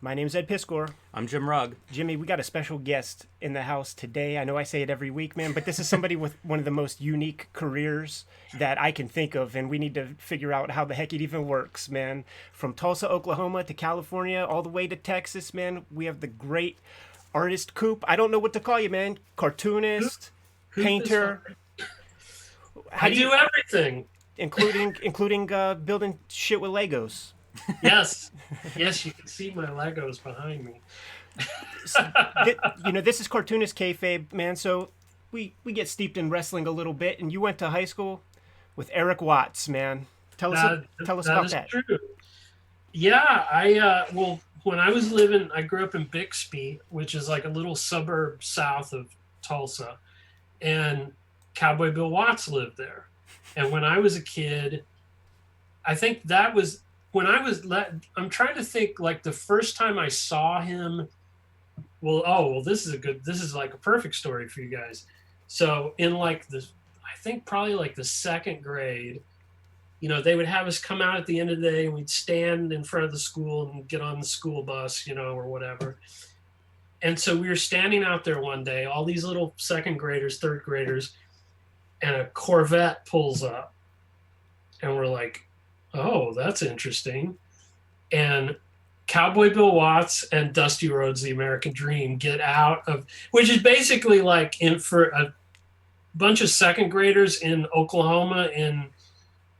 My name's Ed Piskor. I'm Jim Rugg. Jimmy, we got a special guest in the house today. I know I say it every week, man, but this is somebody with one of the most unique careers that I can think of, and we need to figure out how the heck it even works, man. From Tulsa, Oklahoma to California, all the way to Texas, man, we have the great artist Coop. I don't know what to call you, man. Cartoonist, painter. I do everything. Including building shit with Legos. Yes, you can see my Legos behind me. This is Cartoonist Kayfabe, man. So we get steeped in wrestling a little bit, and you went to high school with Eric Watts, man. Tell us about that. True. Yeah, when I grew up in Bixby, which is like a little suburb south of Tulsa, and Cowboy Bill Watts lived there. And when I was a kid, I think that was I'm trying to think, like, the first time I saw him. This is like a perfect story for you guys. So in I think probably like the second grade, they would have us come out at the end of the day and we'd stand in front of the school and get on the school bus, or whatever. And so we were standing out there one day, all these little second graders, third graders, and a Corvette pulls up. And we're like, oh, that's interesting. And Cowboy Bill Watts and Dusty Rhodes, the American Dream, get out of, which is basically like for a bunch of second graders in Oklahoma in,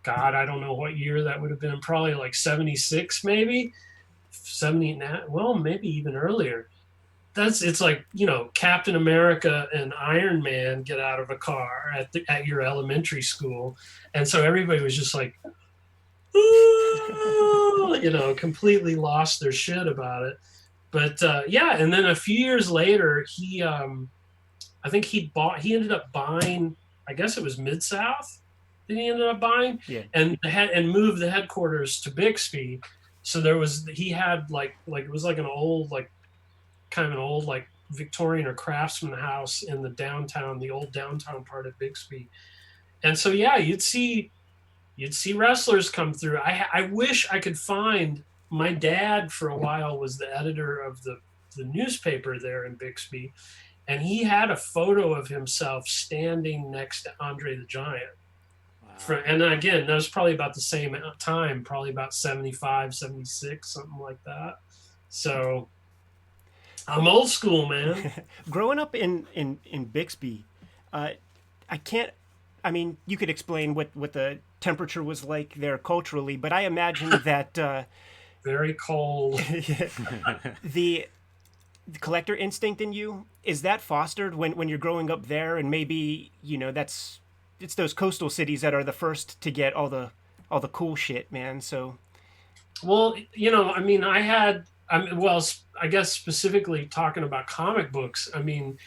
God, I don't know what year that would have been, probably like 76, maybe 70, well, maybe even earlier. It's like, Captain America and Iron Man get out of a car at your elementary school. And so everybody was just like, completely lost their shit about it. But and then a few years later, I think he ended up buying, I guess it was Mid-South that he ended up buying, and moved the headquarters to Bixby. So he had like it was like an old, like kind of an old like Victorian or craftsman house in the old downtown part of Bixby. And so you'd see wrestlers come through. I wish I could find, my dad for a while was the editor of the newspaper there in Bixby, and he had a photo of himself standing next to Andre the Giant. Wow. And again, that was probably about the same time, probably about 75, 76, something like that. So I'm old school, man. Growing up in Bixby, you could explain what the temperature was like there culturally, but I imagine that very cold. The collector instinct in you, is that fostered when you're growing up there, and maybe it's those coastal cities that are the first to get all the cool shit, man. So, well, I guess specifically talking about comic books, I'm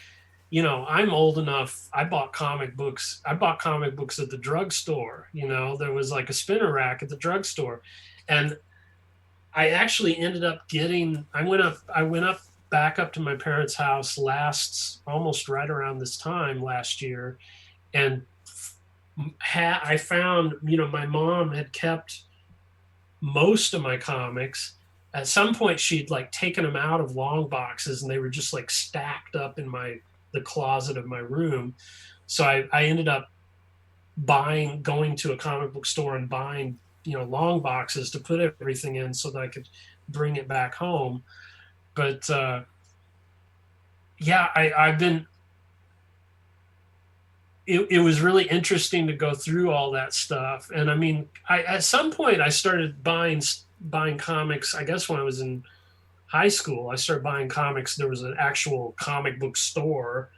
old enough. I bought comic books at the drugstore. There was like a spinner rack at the drugstore. And I actually ended up I went up back up to my parents' house almost right around this time last year. And I found, my mom had kept most of my comics. At some point she'd like taken them out of long boxes and they were just like stacked up in the closet of my room. So I ended up going to a comic book store and buying, long boxes to put everything in so that I could bring it back home. But it was really interesting to go through all that stuff. And at some point I started buying comics. I guess when I was in high school, I started buying comics. There was an actual comic book store,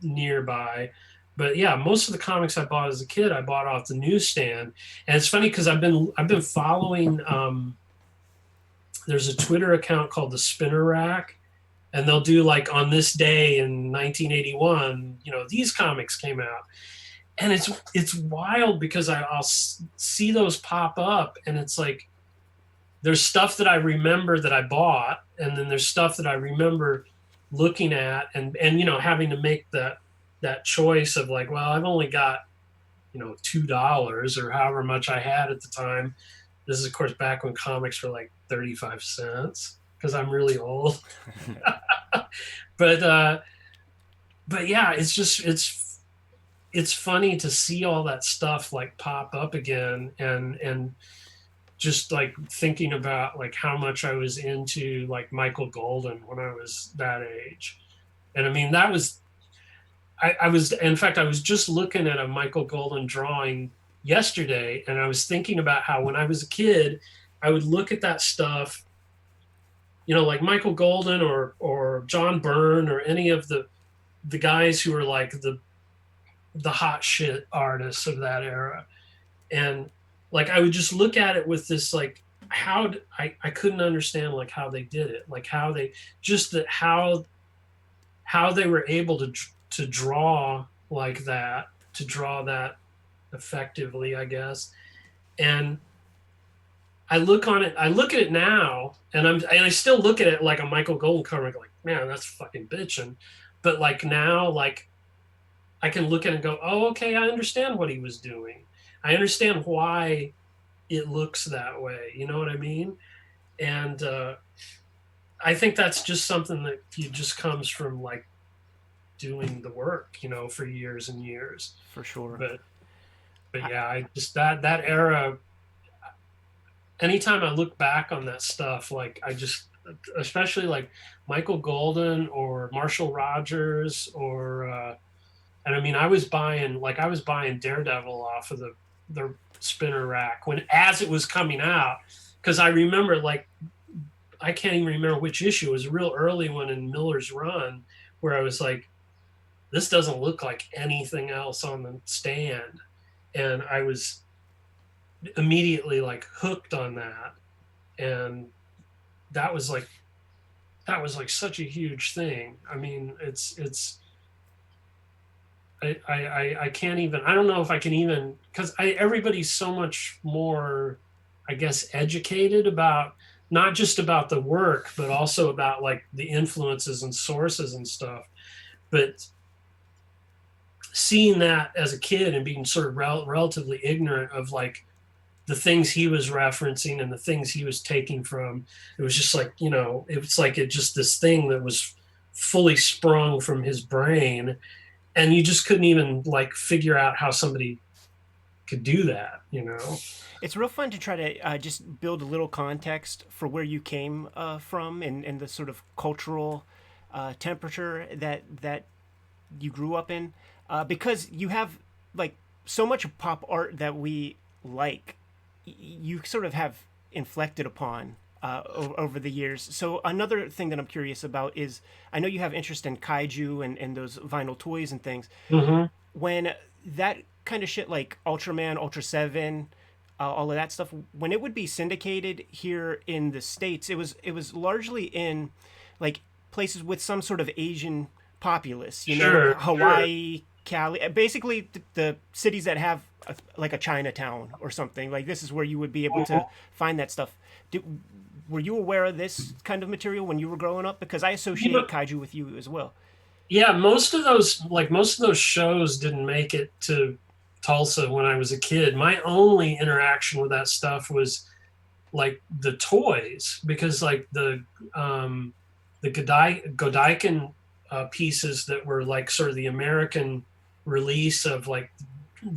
nearby. But most of the comics I bought as a kid, I bought off the newsstand. And it's funny because I've been following. There's a Twitter account called the Spinner Rack, and they'll do like on this day in 1981, these comics came out. And it's wild because I'll see those pop up, and it's like there's stuff that I remember that I bought, and then there's stuff that I remember looking at and having to make that choice of like, well, I've only got $2 or however much I had at the time This is of course back when comics were like 35 cents, because I'm really old. But but yeah, it's funny to see all that stuff like pop up again, and just like thinking about like how much I was into like Michael Golden when I was that age. And I mean, that was, I was, in fact, I was just looking at a Michael Golden drawing yesterday, and I was thinking about how when I was a kid, I would look at that stuff, like Michael Golden or John Byrne or any of the guys who were like the hot shit artists of that era. And like I would just look at it with this like I couldn't understand like how they did it, like how they just that how they were able to draw like that, to draw that effectively, I guess. And I look at it now, and I still look at it like a Michael Golden comic, like, man, that's fucking bitching. But like now, like I can look at it and go, oh, okay, I understand what he was doing. I understand why it looks that way. You know what I mean? And I think that's just something that just comes from like doing the work, for years and years. For sure. But yeah, I just that era. Anytime I look back on that stuff, like I just, especially like Michael Golden or Marshall Rogers or. And I mean, I was buying Daredevil off of the spinner rack as it was coming out, because I remember like I can't even remember which issue. It was a real early one in Miller's run where I was like, this doesn't look like anything else on the stand, and I was immediately like hooked on that, and that was like such a huge thing. I mean, it's. I can't even, I don't know if I can even, because everybody's so much more, I guess, educated about not just about the work, but also about like the influences and sources and stuff. But seeing that as a kid and being sort of relatively ignorant of like the things he was referencing and the things he was taking from, it was just like, it was like it just this thing that was fully sprung from his brain. And you just couldn't even like figure out how somebody could do that, It's real fun to try to just build a little context for where you came from, and the sort of cultural temperature that you grew up in, because you have like so much pop art that we like, you sort of have inflected upon over the years. So another thing that I'm curious about is, I know you have interest in kaiju and those vinyl toys and things. Mm-hmm. When that kind of shit like Ultraman, Ultra 7, all of that stuff, when it would be syndicated here in the States, it was largely in like places with some sort of Asian populace, Sure, Hawaii, Cali, basically the cities that have like a Chinatown or something. Like this is where you would be able to find that stuff. Were you aware of this kind of material when you were growing up? Because I associate kaiju with you as well. Yeah, most of those shows didn't make it to Tulsa when I was a kid. My only interaction with that stuff was like the toys, because like the Godaiken pieces that were like sort of the American release of like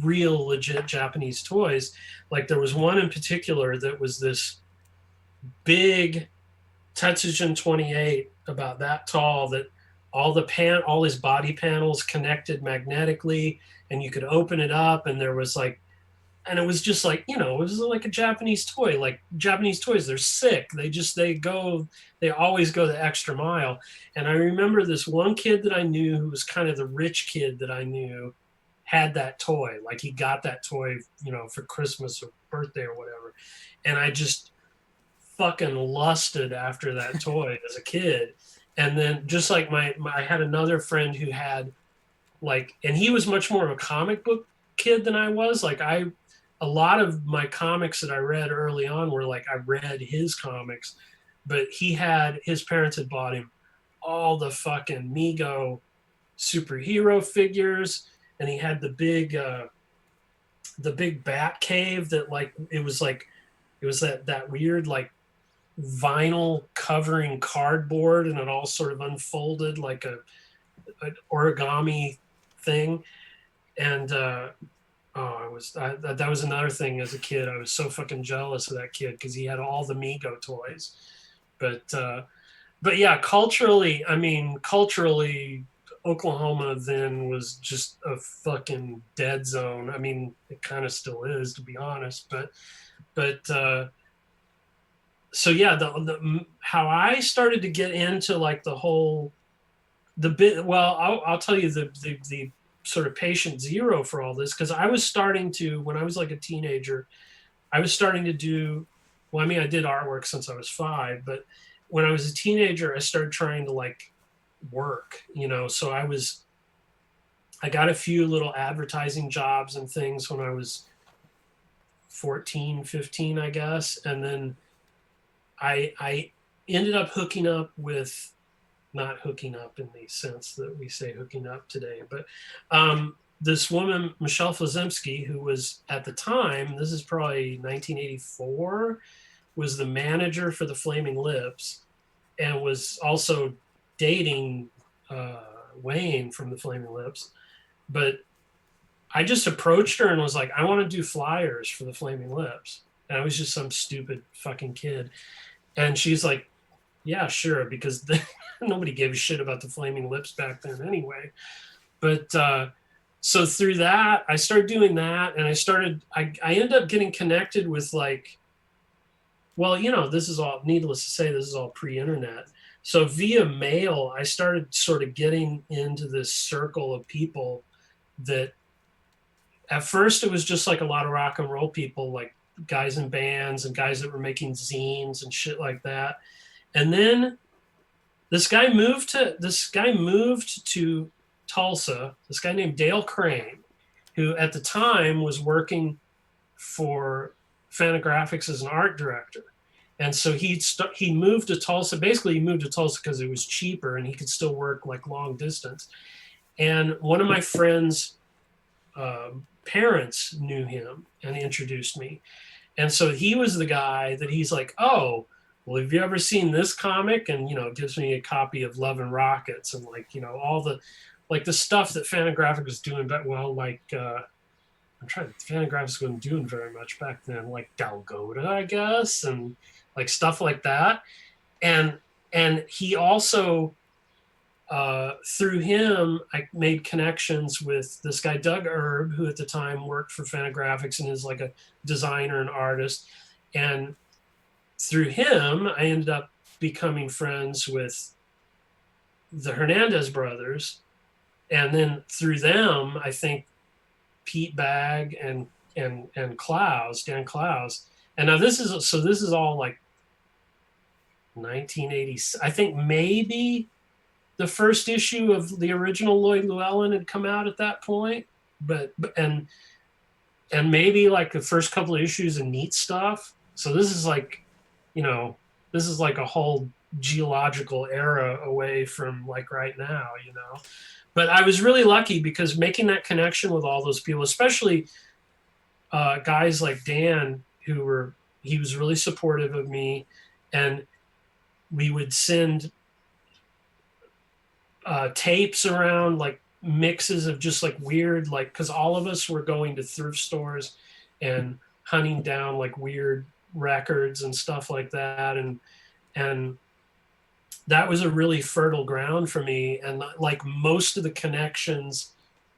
real legit Japanese toys. Like there was one in particular that was this big Tetsujin 28, about that tall, that all his body panels connected magnetically, and you could open it up, and there was like, and it was just like, it was like a Japanese toy. Like Japanese toys, they're sick. They always go the extra mile. And I remember this one kid that I knew, who was kind of the rich kid that I knew, had that toy. Like he got that toy, for Christmas or birthday or whatever. And I just fucking lusted after that toy as a kid. And then just like I had another friend who had like, and he was much more of a comic book kid than I was. Like a lot of my comics that I read early on were like, I read his comics, but his parents had bought him all the fucking Mego superhero figures. And he had the big bat cave that like, it was like It was that weird like vinyl covering cardboard, and it all sort of unfolded like an origami thing. And that was another thing as a kid. I was so fucking jealous of that kid because he had all the Mego toys. But yeah, culturally, I mean, culturally, Oklahoma then was just a fucking dead zone. I mean, it kind of still is, to be honest. But so yeah, the how I started to get into like the whole the bit. Well, I'll tell you the sort of patient zero for all this, because I was starting to, when I was like a teenager, I was starting to do, well, I mean, I did artwork since I was 5, but when I was a teenager, I started trying to like work, you know. So I got a few little advertising jobs and things when I was 14, 15, I guess. And then I ended up hooking up with, not hooking up in the sense that we say hooking up today, but this woman, Michelle Flazemski, who was at the time, this is probably 1984, was the manager for the Flaming Lips and was also dating Wayne from the Flaming Lips. But I just approached her and was like, I want to do flyers for the Flaming Lips. And I was just some stupid fucking kid. And she's like, yeah, sure, because nobody gave a shit about the Flaming Lips back then anyway. But so through that, I started doing that, and I ended up getting connected with like, well, you know, this is all, needless to say, this is all pre-internet. So via mail, I started sort of getting into this circle of people that at first it was just like a lot of rock and roll people, like guys in bands and guys that were making zines and shit like that. And then this guy moved to Tulsa, this guy named Dale Crane, who at the time was working for Fantagraphics as an art director. And so he moved to Tulsa. Basically, he moved to Tulsa because it was cheaper and he could still work like long distance. And one of my friends' parents knew him and introduced me. And so he was the guy that he's like, oh, well, have you ever seen this comic? And, you know, gives me a copy of Love and Rockets and like, you know, all the, like the stuff that Fantagraphics was doing, but well, like, Fantagraphics wasn't doing very much back then, like Dalgota, I guess, and like stuff like that. And he also, through him, I made connections with this guy, Doug Erb, who at the time worked for Fantagraphics and is like a designer and artist. And through him, I ended up becoming friends with the Hernandez brothers. And then through them, I think Pete Bagg and Klaus, Dan Klaus. And now this is all like 1980. I think maybe the first issue of the original Lloyd Llewellyn had come out at that point, but maybe like the first couple of issues of Neat Stuff. So this is like, you know, this is like a whole geological era away from like right now, you know. But I was really lucky because making that connection with all those people, especially guys like Dan, he was really supportive of me, and we would send tapes around, like mixes of just like weird, like, because all of us were going to thrift stores and hunting down like weird records and stuff like that, and that was a really fertile ground for me. And like most of the connections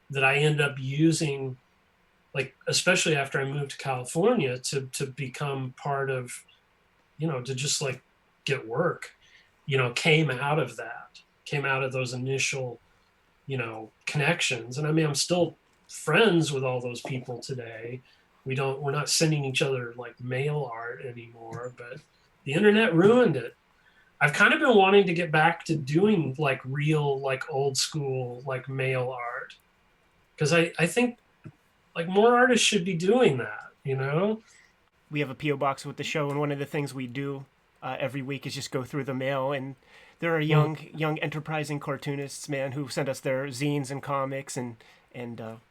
that I end up using, like especially after I moved to California to become part of, you know, to just like get work, you know, came out of those initial, you know, connections. And I mean, I'm still friends with all those people today. We're not sending each other like mail art anymore, but the internet ruined it. I've kind of been wanting to get back to doing like real, like old school, like mail art. Because I think like more artists should be doing that, you know? We have a P.O. box with the show, and one of the things we do every week is just go through the mail. And there are young enterprising cartoonists, man, who send us their zines and comics, and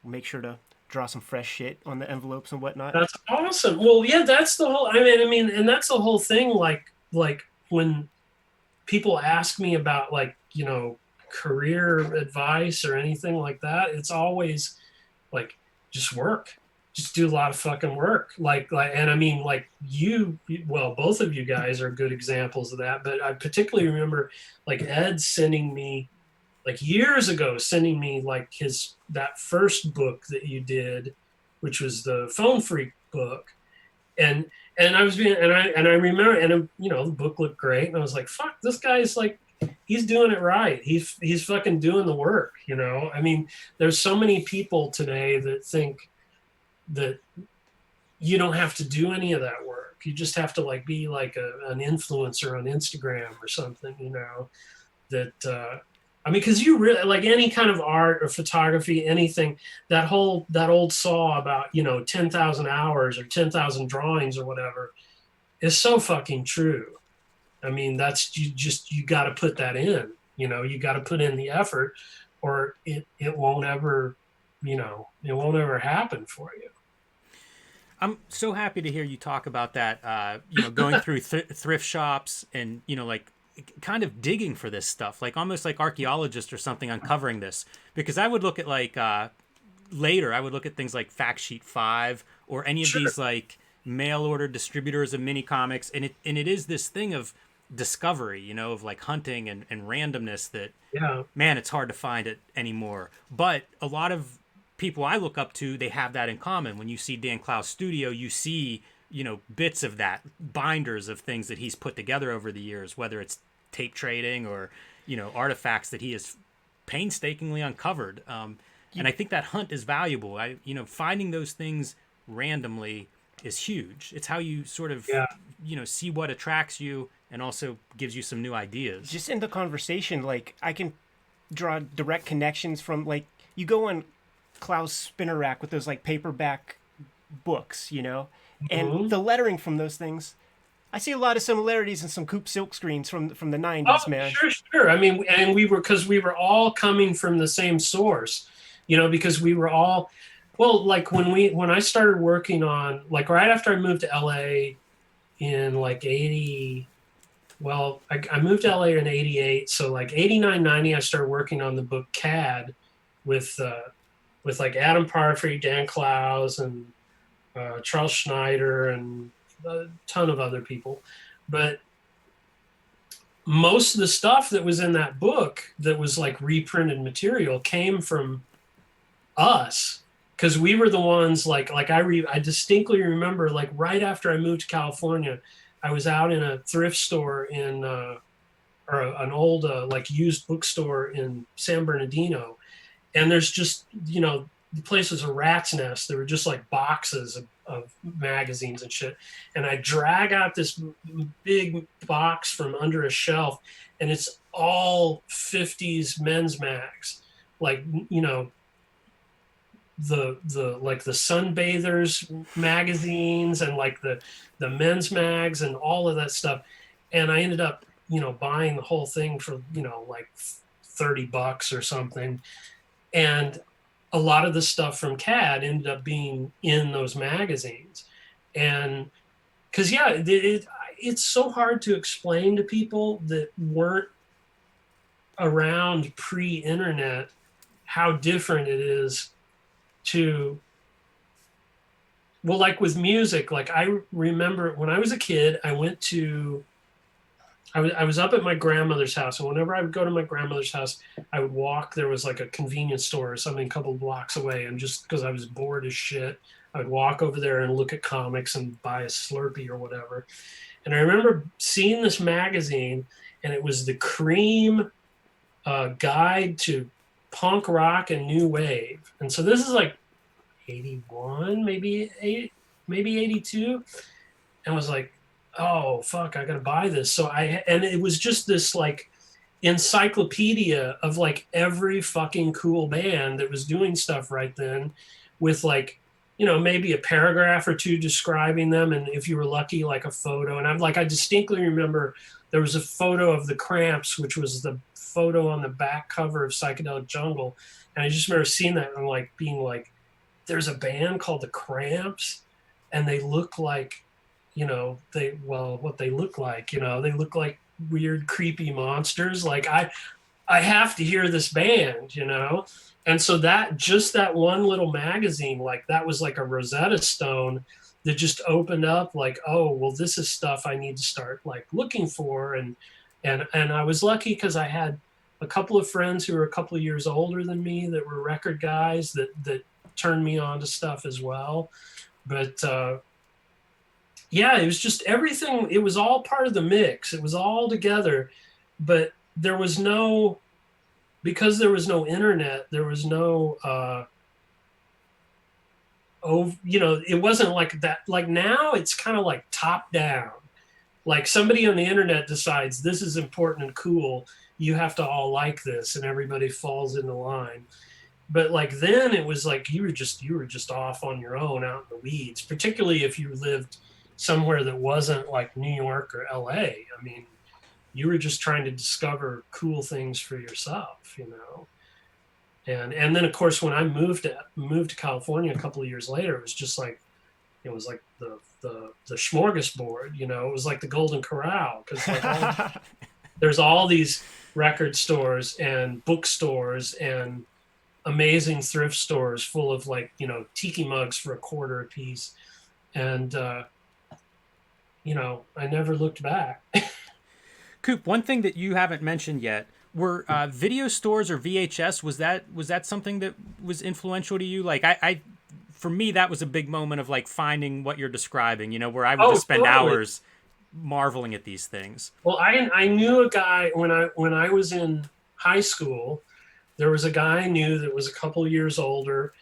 make sure to draw some fresh shit on the envelopes and whatnot. That's awesome. Well, yeah, that's the whole. I mean, and that's the whole thing. Like when people ask me about like career advice or anything like that, it's always like just work, just do a lot of fucking work. And I mean, like well, both of you guys are good examples of that. But I particularly remember like Ed sending me like years ago, sending me like that first book that you did, which was the Phone Freak book, and I was being and I remember, and the book looked great, and I was like, fuck, this guy's like, he's doing it right. He's fucking doing the work. I mean, there's so many people today that think that you don't have to do any of that work. You just have to like be like an influencer on Instagram or something. That I mean, because you really like any kind of art or photography, anything, that old saw about 10,000 hours or 10,000 drawings or whatever is so fucking true. I mean, that's you got to put that in. You got to put in the effort, or it won't ever happen for you. I'm so happy to hear you talk about that. Going through thrift shops and like kind of digging for this stuff, like almost like archaeologists or something, uncovering this. Because I would look at like later, I would look at things like Fact Sheet 5 or any of these like mail order distributors of mini comics, and it is this thing of discovery, of like hunting and randomness that, man, it's hard to find it anymore. But a lot of people I look up to, they have that in common. When you see Dan Clow's studio, you see bits of that, binders of things that he's put together over the years, whether it's tape trading or artifacts that he has painstakingly uncovered. And I think that hunt is valuable. Finding those things randomly is huge. It's how you sort of see what attracts you and also gives you some new ideas. Just in the conversation, like I can draw direct connections from, like, you go on Clow's spinner rack with those like paperback books, and the lettering from those things, I see a lot of similarities in some Coop silk screens from the 90s, man. Sure. I mean, and we were all coming from the same source, because we were all, well, like when I started working on, like right after I moved to LA in like 80, well, I moved to LA in 88. So like 89, 90, I started working on the book CAD with like Adam Parfrey, Dan Clowes, and Charles Schneider, and a ton of other people. But most of the stuff that was in that book that was like reprinted material came from us, because we were the ones I distinctly remember, like right after I moved to California, I was out in a thrift store in or an old like used bookstore in San Bernardino, and there's just the place was a rat's nest. There were just like boxes of magazines and shit. And I drag out this big box from under a shelf, and it's all 50s men's mags. Like, the like the Sunbathers magazines and like the men's mags and all of that stuff. And I ended up, buying the whole thing for, like $30 or something. And a lot of the stuff from CAD ended up being in those magazines. And because, it's so hard to explain to people that weren't around pre-internet how different it is to, well, like with music, like I remember when I was a kid, I was up at my grandmother's house, and whenever I would go to my grandmother's house, I would walk. There was like a convenience store or something a couple of blocks away, and just because I was bored as shit, I would walk over there and look at comics and buy a Slurpee or whatever. And I remember seeing this magazine, and it was the Cream Guide to Punk Rock and New Wave. And so this is like 81, maybe 82. And I was like, oh fuck, I gotta buy this. And it was just this like encyclopedia of like every fucking cool band that was doing stuff right then, with like, maybe a paragraph or two describing them, and if you were lucky, like a photo. And I distinctly remember there was a photo of the Cramps, which was the photo on the back cover of Psychedelic Jungle. And I just remember seeing that and like being like, there's a band called the Cramps, and they look like, what they look like, they look like weird, creepy monsters. Like I have to hear this band, And so that one little magazine, like that was like a Rosetta Stone that just opened up like, oh, well, this is stuff I need to start like looking for. And I was lucky because I had a couple of friends who were a couple of years older than me that were record guys that turned me on to stuff as well. But yeah, it was just everything. It was all part of the mix. It was all together, but there was no, because there was no internet, there was no, it wasn't like that. Like now it's kind of like top down. Like somebody on the internet decides this is important and cool. You have to all like this, and everybody falls into line. But like then it was like you were just off on your own out in the weeds, particularly if you lived somewhere that wasn't like New York or LA. I mean, you were just trying to discover cool things for yourself, And then of course when I moved to California a couple of years later, it was just like the smorgasbord, it was like the Golden Corral, because like there's all these record stores and bookstores and amazing thrift stores full of like tiki mugs for $0.25 a piece, and I never looked back. Coop, one thing that you haven't mentioned yet were video stores or VHS. Was that something that was influential to you? Like I for me, that was a big moment of like finding what you're describing, where I would just spend hours marveling at these things. Well, I knew a guy when I was in high school. There was a guy I knew that was a couple of years older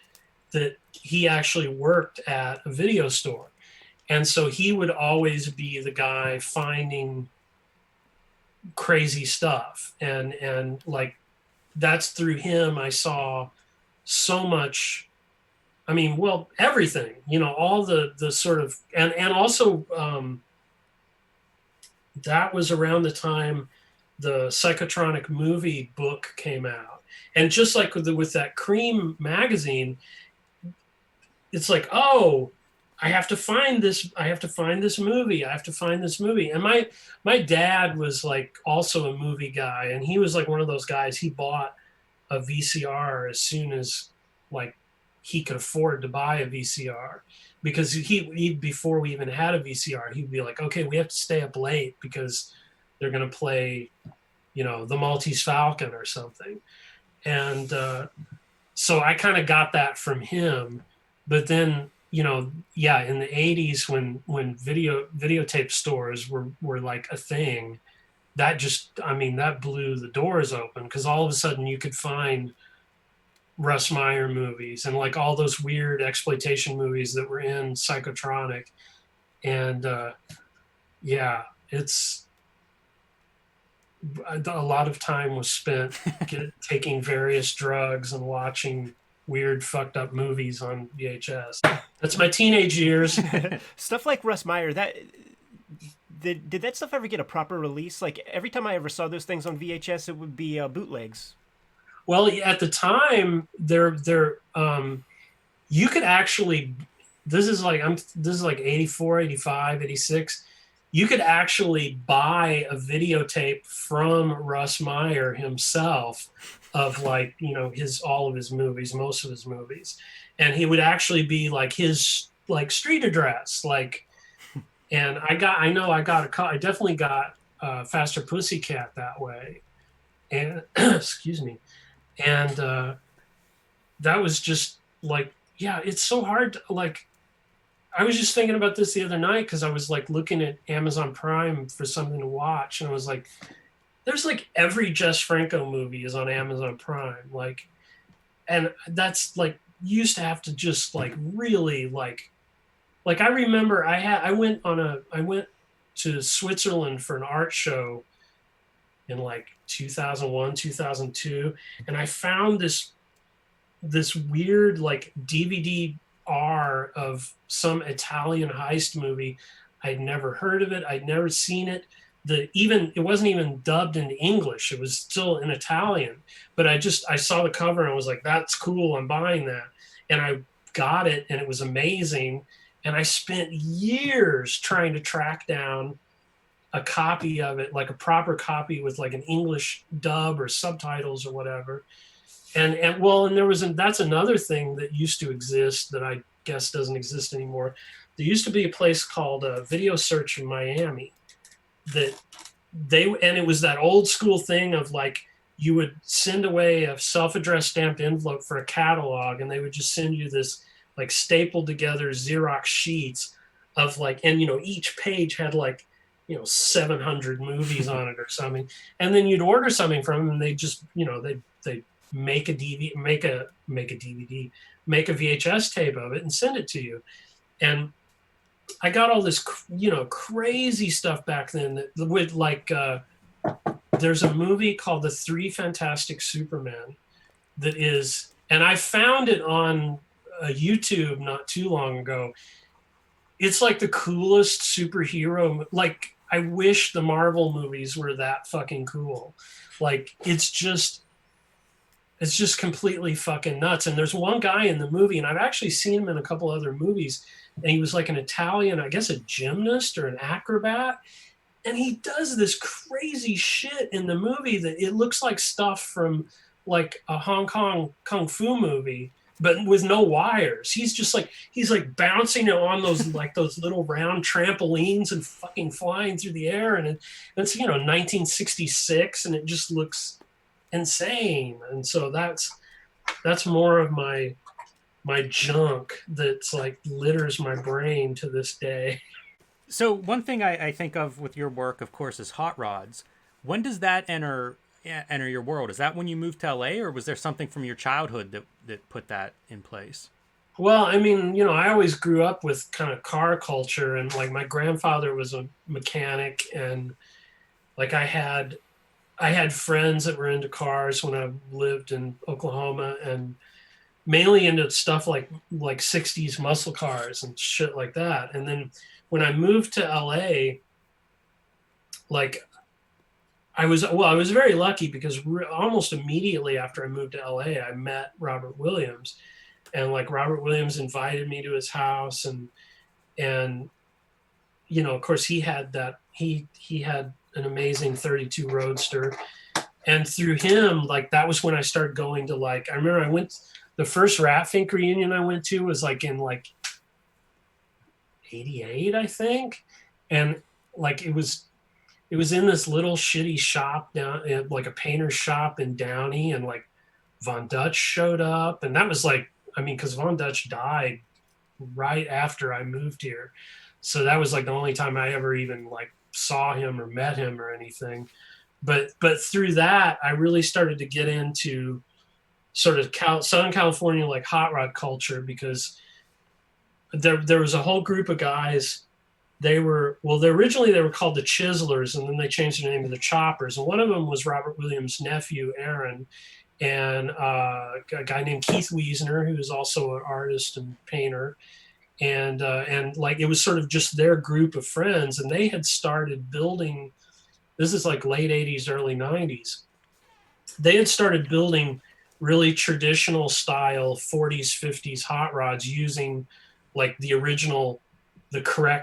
that he actually worked at a video store. And so he would always be the guy finding crazy stuff. And like, that's through him I saw so much. I mean, well, everything, all the sort of, and also that was around the time the Psychotronic movie book came out. And just like with that Cream magazine, it's like, oh, I have to find this. I have to find this movie. I have to find this movie. And my dad was like also a movie guy, and he was like one of those guys. He bought a VCR as soon as like he could afford to buy a VCR, because he before we even had a VCR, he'd be like, okay, we have to stay up late because they're gonna play, the Maltese Falcon or something. And so I kind of got that from him. But then, in the 80s when videotape stores were like a thing, that blew the doors open, because all of a sudden you could find Russ Meyer movies and like all those weird exploitation movies that were in Psychotronic. And it's a lot of time was spent taking various drugs and watching weird fucked up movies on VHS. That's my teenage years. Stuff like Russ Meyer, that did that stuff ever get a proper release? Like every time I ever saw those things on VHS, it would be bootlegs. Well, at the time, you could actually, this is like 84, 85, 86. You could actually buy a videotape from Russ Meyer himself of like, all of his movies, most of his movies. And he would actually be like his like street address. Like, and I definitely got Faster Pussycat that way. And excuse me. And that was just like, yeah, it's so hard to, like, I was just thinking about this the other night because I was like looking at Amazon Prime for something to watch, and I was like, there's like every Jess Franco movie is on Amazon Prime. Like, and that's like, you used to have to just like really like I remember I went to Switzerland for an art show in like 2001, 2002. And I found this weird like DVD-R of some Italian heist movie. I'd never heard of it. I'd never seen it. It wasn't even dubbed into English. It was still in Italian. But I saw the cover and I was like, that's cool. I'm buying that. And I got it and it was amazing. And I spent years trying to track down a copy of it, like a proper copy with like an English dub or subtitles or whatever. And there was, that's another thing that used to exist that I guess doesn't exist anymore. There used to be a place called Video Search in Miami that and it was that old school thing of like, you would send away a self-addressed stamped envelope for a catalog, and they would just send you this like stapled together Xerox sheets of like, and each page had like 700 movies on it or something, and then you'd order something from them, and they just they make a DVD, make a VHS tape of it and send it to you. And I got all this crazy stuff back then that with like there's a movie called The Three Fantastic Supermen that is, and I found it on YouTube not too long ago. It's like the coolest superhero. Like, I wish the Marvel movies were that fucking cool. Like, it's just completely fucking nuts. And there's one guy in the movie, and I've actually seen him in a couple other movies, and he was like an Italian, I guess a gymnast or an acrobat. And he does this crazy shit in the movie that it looks like stuff from like a Hong Kong kung fu movie, but with no wires. He's just like, he's like bouncing on those like those little round trampolines and fucking flying through the air. And it's 1966, and it just looks insane. And so that's more of my junk that's like litters my brain to this day. So one thing I think of with your work, of course, is hot rods. When does that enter your world? Is that when you moved to LA, or was there something from your childhood that put that in place? Well, I mean, I always grew up with kind of car culture, and like my grandfather was a mechanic, and like I had friends that were into cars when I lived in Oklahoma, and mainly into stuff like 60s muscle cars and shit like that. And then when I moved to LA, like I was very lucky because almost immediately after I moved to LA, I met Robert Williams, and like Robert Williams invited me to his house, and of course he had an amazing 32 Roadster, and through him, like that was when I started going to I remember the first Ratfink reunion I went to was like in 88, I think. And like it was in this little shitty shop down, like a painter's shop in Downey, and like Von Dutch showed up, and that was like, I mean, because Von Dutch died right after I moved here, so that was like the only time I ever even like saw him or met him or anything. But through that, I really started to get into sort of Southern California like hot rod culture, because there was a whole group of guys. Originally they were called the Chiselers, and then they changed the name to the Choppers. And one of them was Robert Williams' nephew, Aaron, and a guy named Keith Wiesner, who is also an artist and painter. And like it was sort of just their group of friends, and they had started building. This is like late 80s, early 90s. They had started building really traditional style 40s, 50s hot rods using like the original, the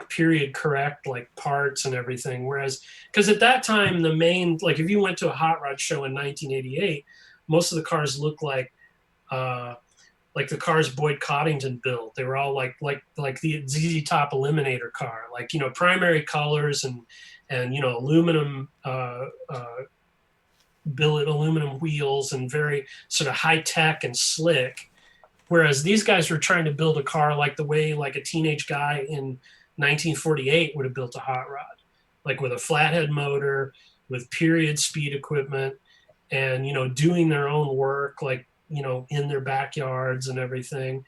period correct like parts and everything. Whereas, because at that time, the main, like if you went to a hot rod show in 1988, most of the cars looked like the cars Boyd Coddington built. They were all like the ZZ Top Eliminator car, like, primary colors and aluminum, billet aluminum wheels, and very sort of high tech and slick. Whereas these guys were trying to build a car like the way like a teenage guy in 1948 would have built a hot rod, like with a flathead motor, with period speed equipment, and, doing their own work, like, in their backyards and everything.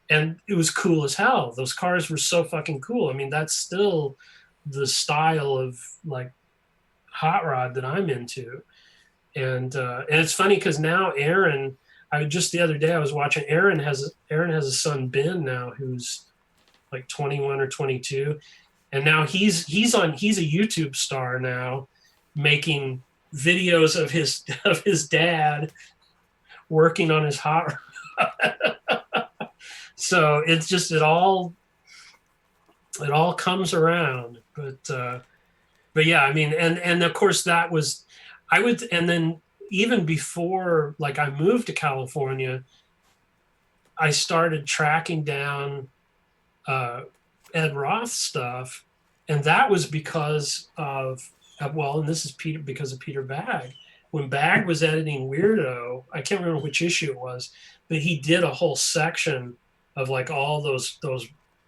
And it was cool as hell. Those cars were so fucking cool. I mean, that's still the style of like hot rod that I'm into. And it's funny because now Aaron, the other day I was watching, Aaron has a son, Ben, now, who's like 21 or 22. And now he's a YouTube star now, making videos of his dad working on his hot rod. So it's just it all comes around. But yeah, I mean, and of course that was and then even before like I moved to California, I started tracking down uh, Ed Roth stuff, and that was because of well, and this is Peter because of Peter Bagg. When Bagg was editing Weirdo, I can't remember which issue it was, but he did a whole section of like all those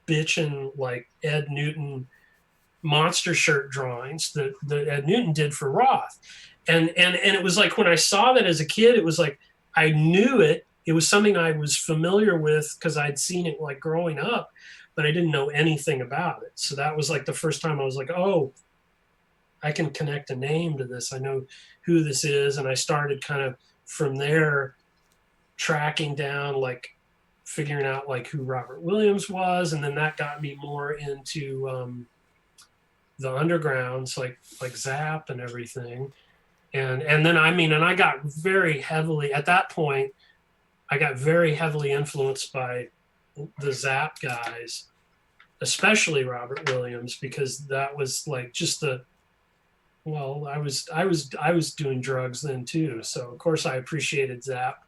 bitchin' like Ed Newton monster shirt drawings that Ed Newton did for Roth. And it was like when I saw that as a kid, it was like I knew it. It was something I was familiar with because I'd seen it like growing up, but I didn't know anything about it. So that was like the first time I was like, oh, I can connect a name to this. I know who this is. And I started kind of from there tracking down, like figuring out like who Robert Williams was. And then that got me more into the undergrounds, like Zap and everything. And then I mean, and I got very heavily at that point, I got very heavily influenced by the Zap guys, especially Robert Williams, because that was like just well, I was doing drugs then too. So of course I appreciated Zap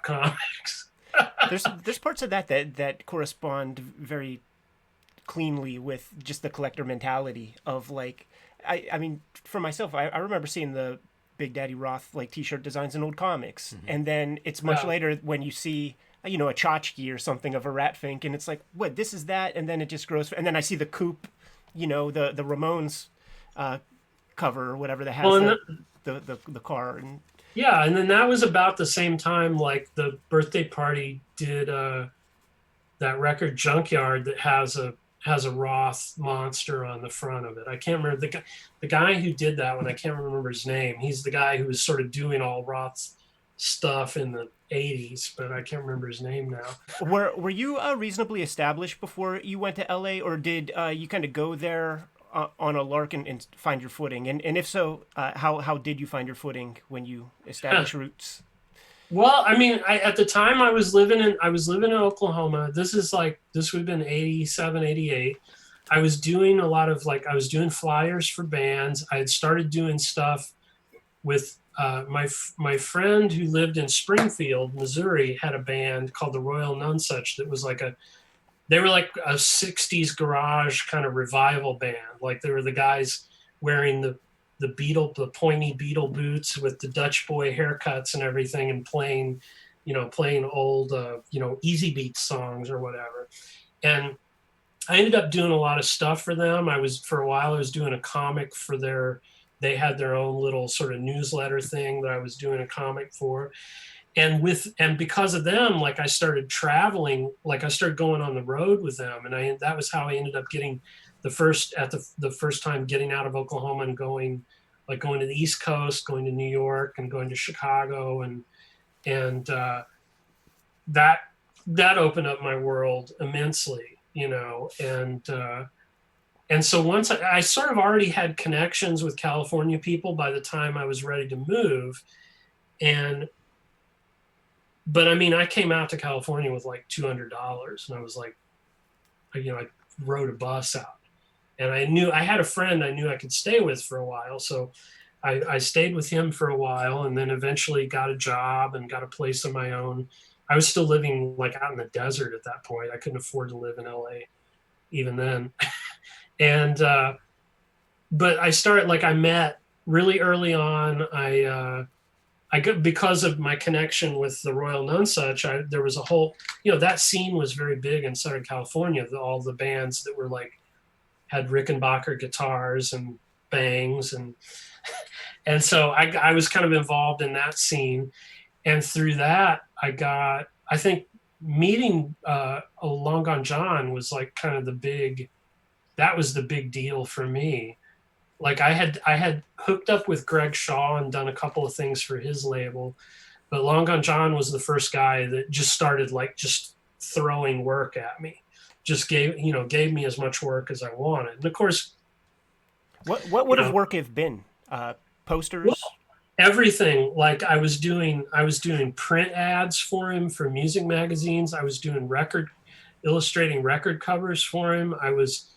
comics. There's parts of that correspond very cleanly with just the collector mentality of like I mean for myself I remember seeing the Big Daddy Roth like t-shirt designs in old comics, and then it's much later when you see a tchotchke or something of a Ratfink, and it's like, what, this is that, and then it just grows, and then I see the Coop, the Ramones cover or whatever that has Well, the car. And yeah, and then that was about the same time like the Birthday Party did that record Junkyard that has a Roth monster on the front of it. I can't remember the guy who did that one. I can't remember his name. He's the guy who was sort of doing all Roth's stuff in the 80s, but I can't remember his name now. were you reasonably established before you went to LA, or did you kind of go there on a lark and find your footing? And if so, how did you find your footing when you established roots? Well, I mean, at the time I was living in Oklahoma. This would have been 87, 88. I was doing a lot of I was doing flyers for bands. I had started doing stuff with my friend who lived in Springfield, Missouri, had a band called the Royal Nonesuch that was they were like a 60s garage kind of revival band. Like they were the guys wearing the pointy Beetle boots with the Dutch boy haircuts and everything, and playing old, Easy Beat songs or whatever. And I ended up doing a lot of stuff for them. For a while, I was doing a comic they had their own little sort of newsletter thing that I was doing a comic for. And because of them, like I started traveling, like I started going on the road with them. And that was how I ended up getting the first time getting out of Oklahoma and going to the East Coast, going to New York and going to Chicago. And that opened up my world immensely, and so once I sort of already had connections with California people by the time I was ready to move. But I mean, I came out to California with like $200, and I was like, I rode a bus out, and I had a friend I knew I could stay with for a while. So I stayed with him for a while, and then eventually got a job and got a place of my own. I was still living like out in the desert at that point. I couldn't afford to live in LA even then. And, but I met really early on. I got, because of my connection with the Royal Nonesuch, there was a whole, that scene was very big in Southern California. All the bands that were had Rickenbacker guitars and bangs, and so I was kind of involved in that scene, and through that I think meeting Long Gone John was like kind of that was the big deal for me. Like I had hooked up with Greg Shaw and done a couple of things for his label, but Long Gone John was the first guy that just started just throwing work at me, just gave me as much work as I wanted. And of course, what would have work have been? Posters? Well, everything. Like I was doing print ads for him for music magazines. I was doing illustrating record covers for him. I was,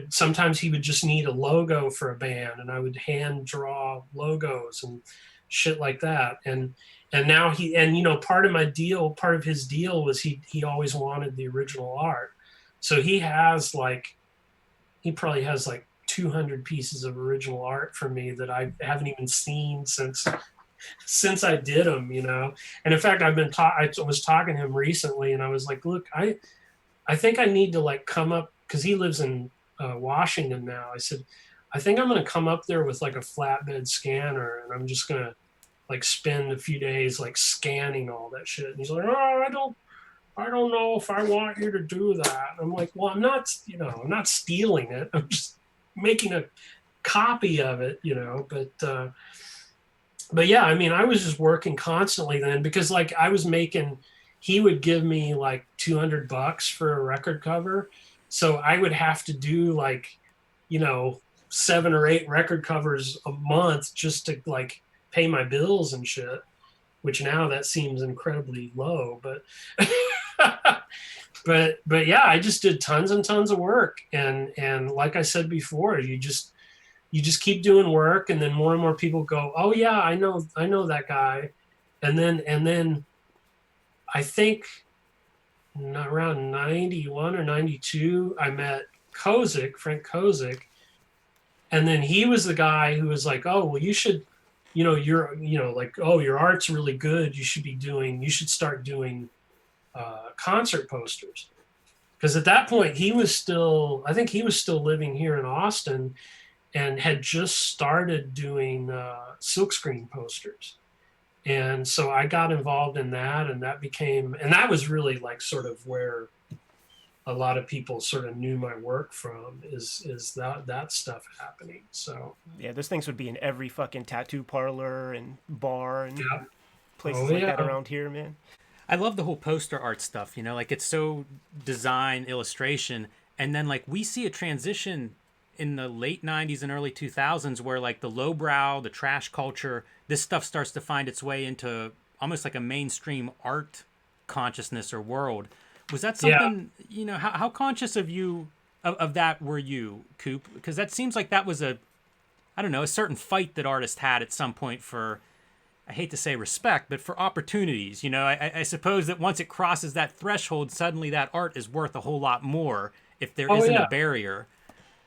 sometimes he would just need a logo for a band, and I would hand draw logos and shit like that. And now part of his deal was he always wanted the original art. So he probably has like 200 pieces of original art from me that I haven't even seen since I did them, And in fact, I was talking to him recently, and I was like, look, I think I need to like come up, because he lives in Washington now. I said, I think I'm going to come up there with like a flatbed scanner, and I'm just going to like spend a few days like scanning all that shit. And he's like, oh, I don't know if I want you to do that. And I'm like, well, I'm not stealing it. I'm just making a copy of it, but yeah, I mean, I was just working constantly then, because like he would give me like $200 for a record cover. So I would have to do like, 7 or 8 record covers a month just to like pay my bills and shit, which now that seems incredibly low, but but yeah, I just did tons and tons of work. And like I said before, you just keep doing work, and then more and more people go, oh yeah, I know that guy. And then I think around 91 or 92, I met Frank Kozik. And then he was the guy who was like, oh, well, you should, your art's really good. You should start doing concert posters. Because at that point I think he was still living here in Austin, and had just started doing silkscreen posters. And so I got involved in that, and that was really like sort of where a lot of people sort of knew my work from, is that stuff happening. So yeah, those things would be in every fucking tattoo parlor and bar and places that that around here, man. I love the whole poster art stuff, like it's so design, illustration, and then like we see a transition in the late 90s and early 2000s where like the lowbrow, the trash culture, this stuff starts to find its way into almost like a mainstream art consciousness or world. Was that something, how conscious of that were you, Coop? Because that seems like that was a certain fight that artists had at some point for, I hate to say respect, but for opportunities. I suppose that once it crosses that threshold, suddenly that art is worth a whole lot more if there isn't a barrier.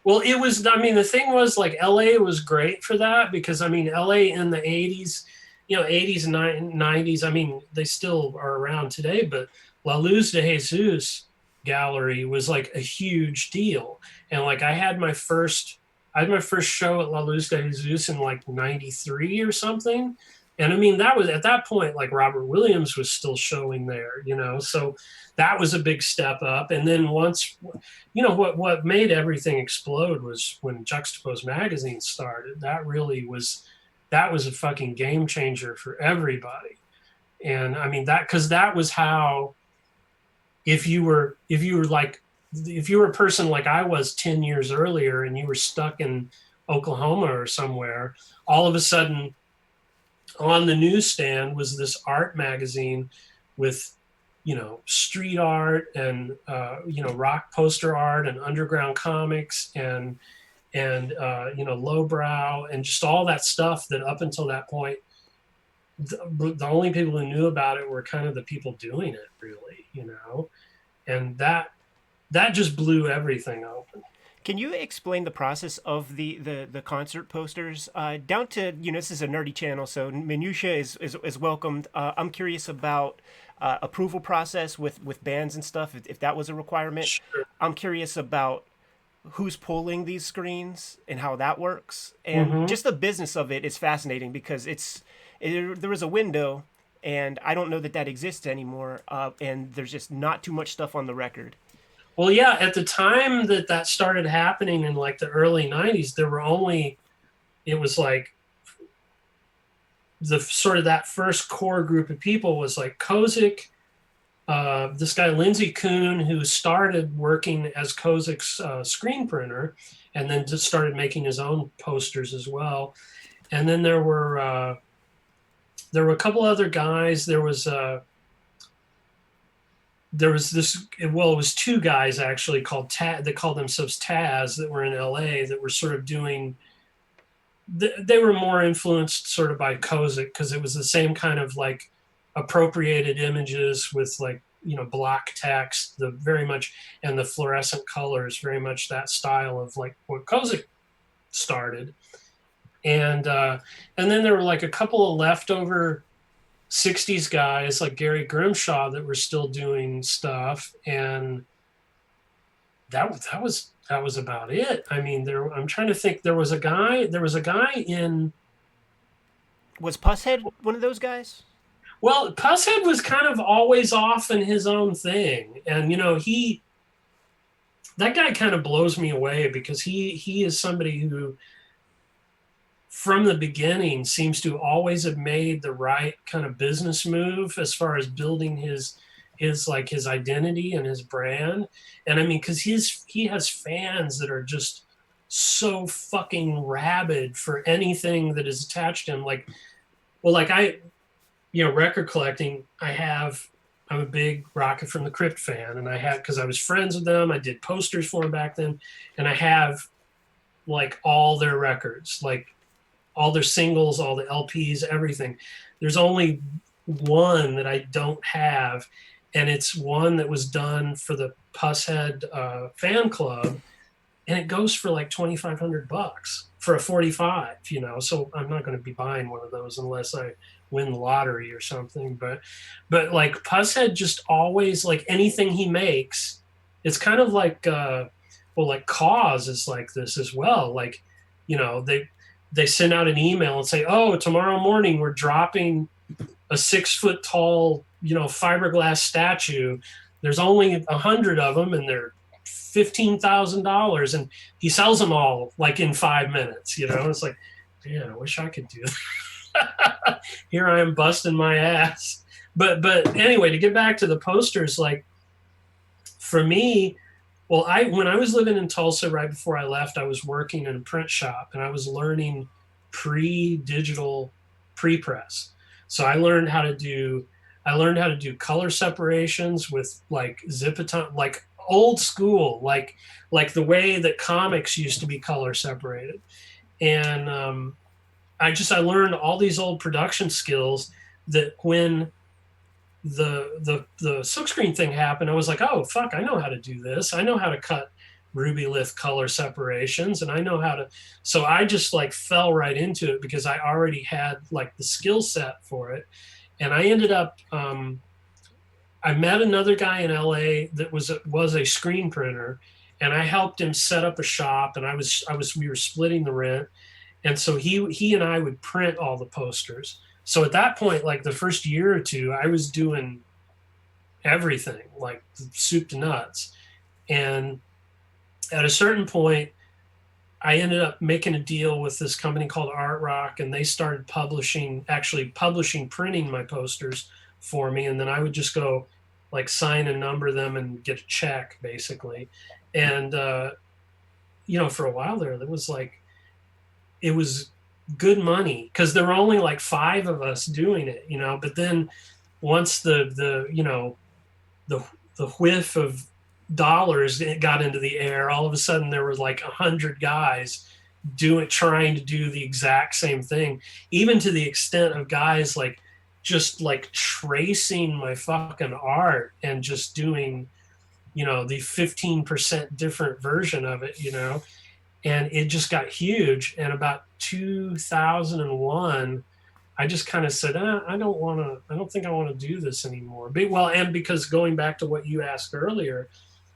Well, the thing was like LA was great for that, because LA in the 80s, 80s and 90s, they still are around today, but La Luz de Jesus gallery was like a huge deal. And like I had my first show at La Luz de Jesus in like 93 or something. And that was at that point, like Robert Williams was still showing there, so that was a big step up. And then once, what made everything explode was when Juxtapose magazine started. That was a fucking game changer for everybody. And because that was how, if you were a person like I was 10 years earlier, and you were stuck in Oklahoma or somewhere, all of a sudden on the newsstand was this art magazine with, street art and, rock poster art and underground comics and lowbrow and just all that stuff that up until that point, the only people who knew about it were kind of the people doing it, really, and that just blew everything open. Can you explain the process of the concert posters down to, this is a nerdy channel, so minutia is welcomed. I'm curious about approval process with bands and stuff, if that was a requirement. Sure. I'm curious about who's pulling these screens and how that works. And just the business of it is fascinating, because there was a window, and I don't know that exists anymore, and there's just not too much stuff on the record. Well, yeah, at the time that started happening in like the early 90s, it was like the sort of that first core group of people was like Kozik, this guy Lindsey Kuhn, who started working as Kozik's screen printer, and then just started making his own posters as well. And then there were a couple other guys. There was there was this, well, it was two guys actually called Taz, that called themselves Taz, that were in LA, that were sort of doing, they were more influenced sort of by Kozik, because it was the same kind of like appropriated images with like, you know, block text, the very much, and the fluorescent colors, very much that style of like what Kozik started. And then there were like a couple of leftover 60s guys like Gary Grimshaw that were still doing stuff, and that was about it. I mean, there, I'm trying to think, there was a guy in, Was Pusshead one of those guys? well, Pusshead was kind of always off in his own thing, and you know, that guy kind of blows me away, because he is somebody who from the beginning seems to always have made the right kind of business move as far as building his like his identity and his brand. And I mean, because he has fans that are just so fucking rabid for anything that is attached to him. Like, well, like I, you know, record collecting, I'm a big Rocket from the Crypt fan, and I have, because I was friends with them, I did posters for them back then, and I have like all their records, like all their singles, all the LPs, everything. There's only one that I don't have, and it's one that was done for the Pusshead fan club, and it goes for like $2,500 for a 45, you know. So I'm not going to be buying one of those unless I win the lottery or something. But like Pusshead just always, like anything he makes, it's kind of like well, like Cause is like this as well. Like, you know, they send out an email and say, oh, tomorrow morning we're dropping a 6 foot tall, you know, fiberglass statue. There's only 100 of them, and they're $15,000, and he sells them all like in 5 minutes. You know, it's like, man, I wish I could do that. Here I am busting my ass. But anyway, to get back to the posters, like for me, well, when I was living in Tulsa right before I left, I was working in a print shop, and I was learning pre-digital pre-press. So I learned how to do color separations with like Zipaton, like old school, like the way that comics used to be color separated. And I learned all these old production skills that when the silkscreen thing happened, I was like, oh fuck, I know how to do this. I know how to cut Rubylith color separations, and I know how to. So I just like fell right into it because I already had like the skill set for it, and I ended up. I met another guy in LA that was a screen printer, and I helped him set up a shop, and we were splitting the rent, and so he and I would print all the posters. So at that point, like the first year or two, I was doing everything, like soup to nuts. And at a certain point, I ended up making a deal with this company called Art Rock, and they started actually publishing, printing my posters for me. And then I would just go like sign and number them and get a check basically. And, you know, for a while there was like, it was good money because there were only like 5 of us doing it, you know. But then once the you know, the whiff of dollars got into the air, all of a sudden there were like 100 guys trying to do the exact same thing, even to the extent of guys like just like tracing my fucking art and just doing, you know, the 15% different version of it, you know. And it just got huge. And about 2001, I just kind of said, I don't think I want to do this anymore. Well, and because going back to what you asked earlier,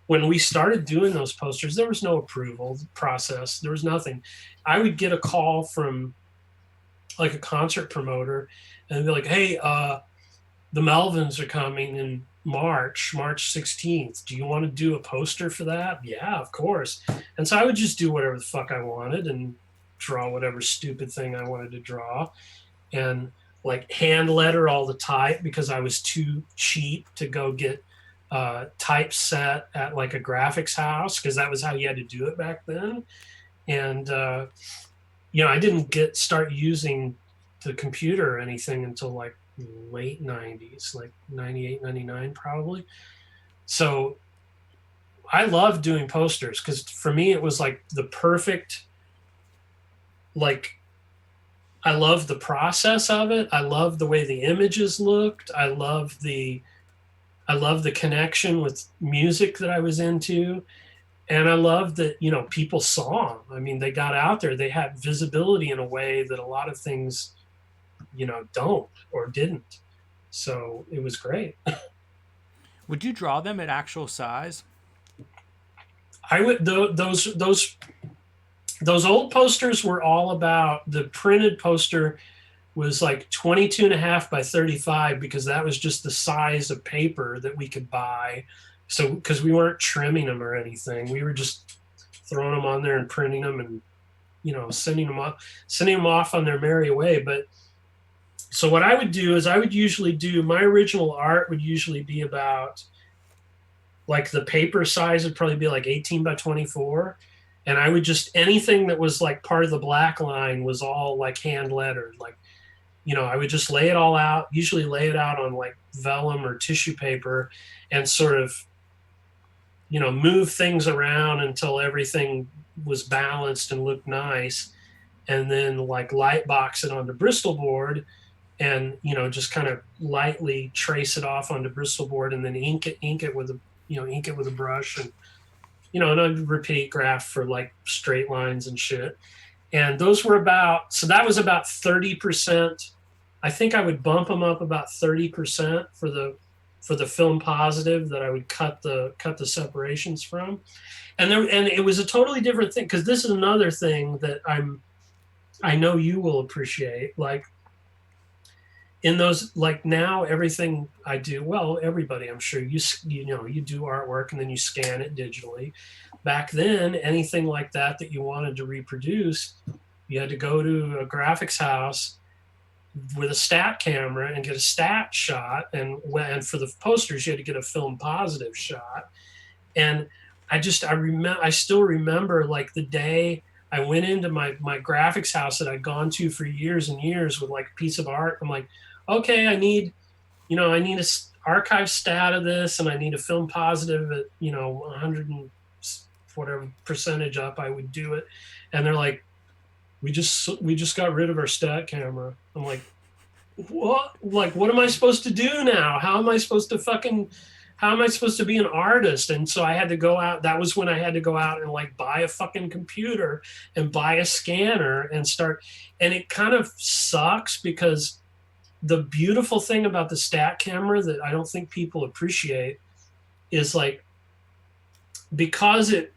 when we started doing those posters, there was no approval process. There was nothing. I would get a call from like a concert promoter and they'd be like, hey, the Melvins are coming in March 16th. Do you want to do a poster for that? Yeah, of course. And so I would just do whatever the fuck I wanted and draw whatever stupid thing I wanted to draw, and like hand letter all the type because I was too cheap to go get typeset at like a graphics house, because that was how you had to do it back then. And you know, I didn't start using the computer or anything until like late 90s, like 98, 99 probably. So I love doing posters because for me it was like the perfect, like, I love the process of it. I love the way the images looked. I love the connection with music that I was into. And I love that, people saw them. I mean, they got out there, they had visibility in a way that a lot of things, don't or didn't. So it was great. Would you draw them at actual size? I would, those old posters were all about, the printed poster was like 22 and a half by 35 because that was just the size of paper that we could buy. So, because we weren't trimming them or anything, we were just throwing them on there and printing them and, sending them off on their merry way. But so what I would do is I would usually do, my original art would usually be about, like, the paper size would probably be like 18 by 24. And I would just, anything that was like part of the black line was all like hand lettered. Like, I would just lay it all out, usually lay it out on like vellum or tissue paper, and sort of, move things around until everything was balanced and looked nice. And then like light box it onto Bristol board and, just kind of lightly trace it off onto Bristol board and then ink it with a brush, and, and I'd repeat graph for like straight lines and shit. And those were so that was about 30%. I think I would bump them up about 30% for the film positive that I would cut the separations from. And it was a totally different thing, because this is another thing that I know you will appreciate. Like, in those, like, now everything I do, well, everybody, I'm sure, you do artwork and then you scan it digitally. Back then, anything like that you wanted to reproduce, you had to go to a graphics house with a stat camera and get a stat shot, and for the posters you had to get a film positive shot. And I still remember like the day I went into my graphics house that I'd gone to for years and years with like a piece of art. I'm like, okay, I need a archive stat of this, and I need a film positive at 100 and whatever percentage up, I would do it. And they're like, we just got rid of our stat camera. I'm like, what? Like, what am I supposed to do now? How am I supposed to be an artist? And so I had to go out. That was when I had to go out and like buy a fucking computer and buy a scanner and start. And it kind of sucks, because the beautiful thing about the stat camera that I don't think people appreciate is, like, because it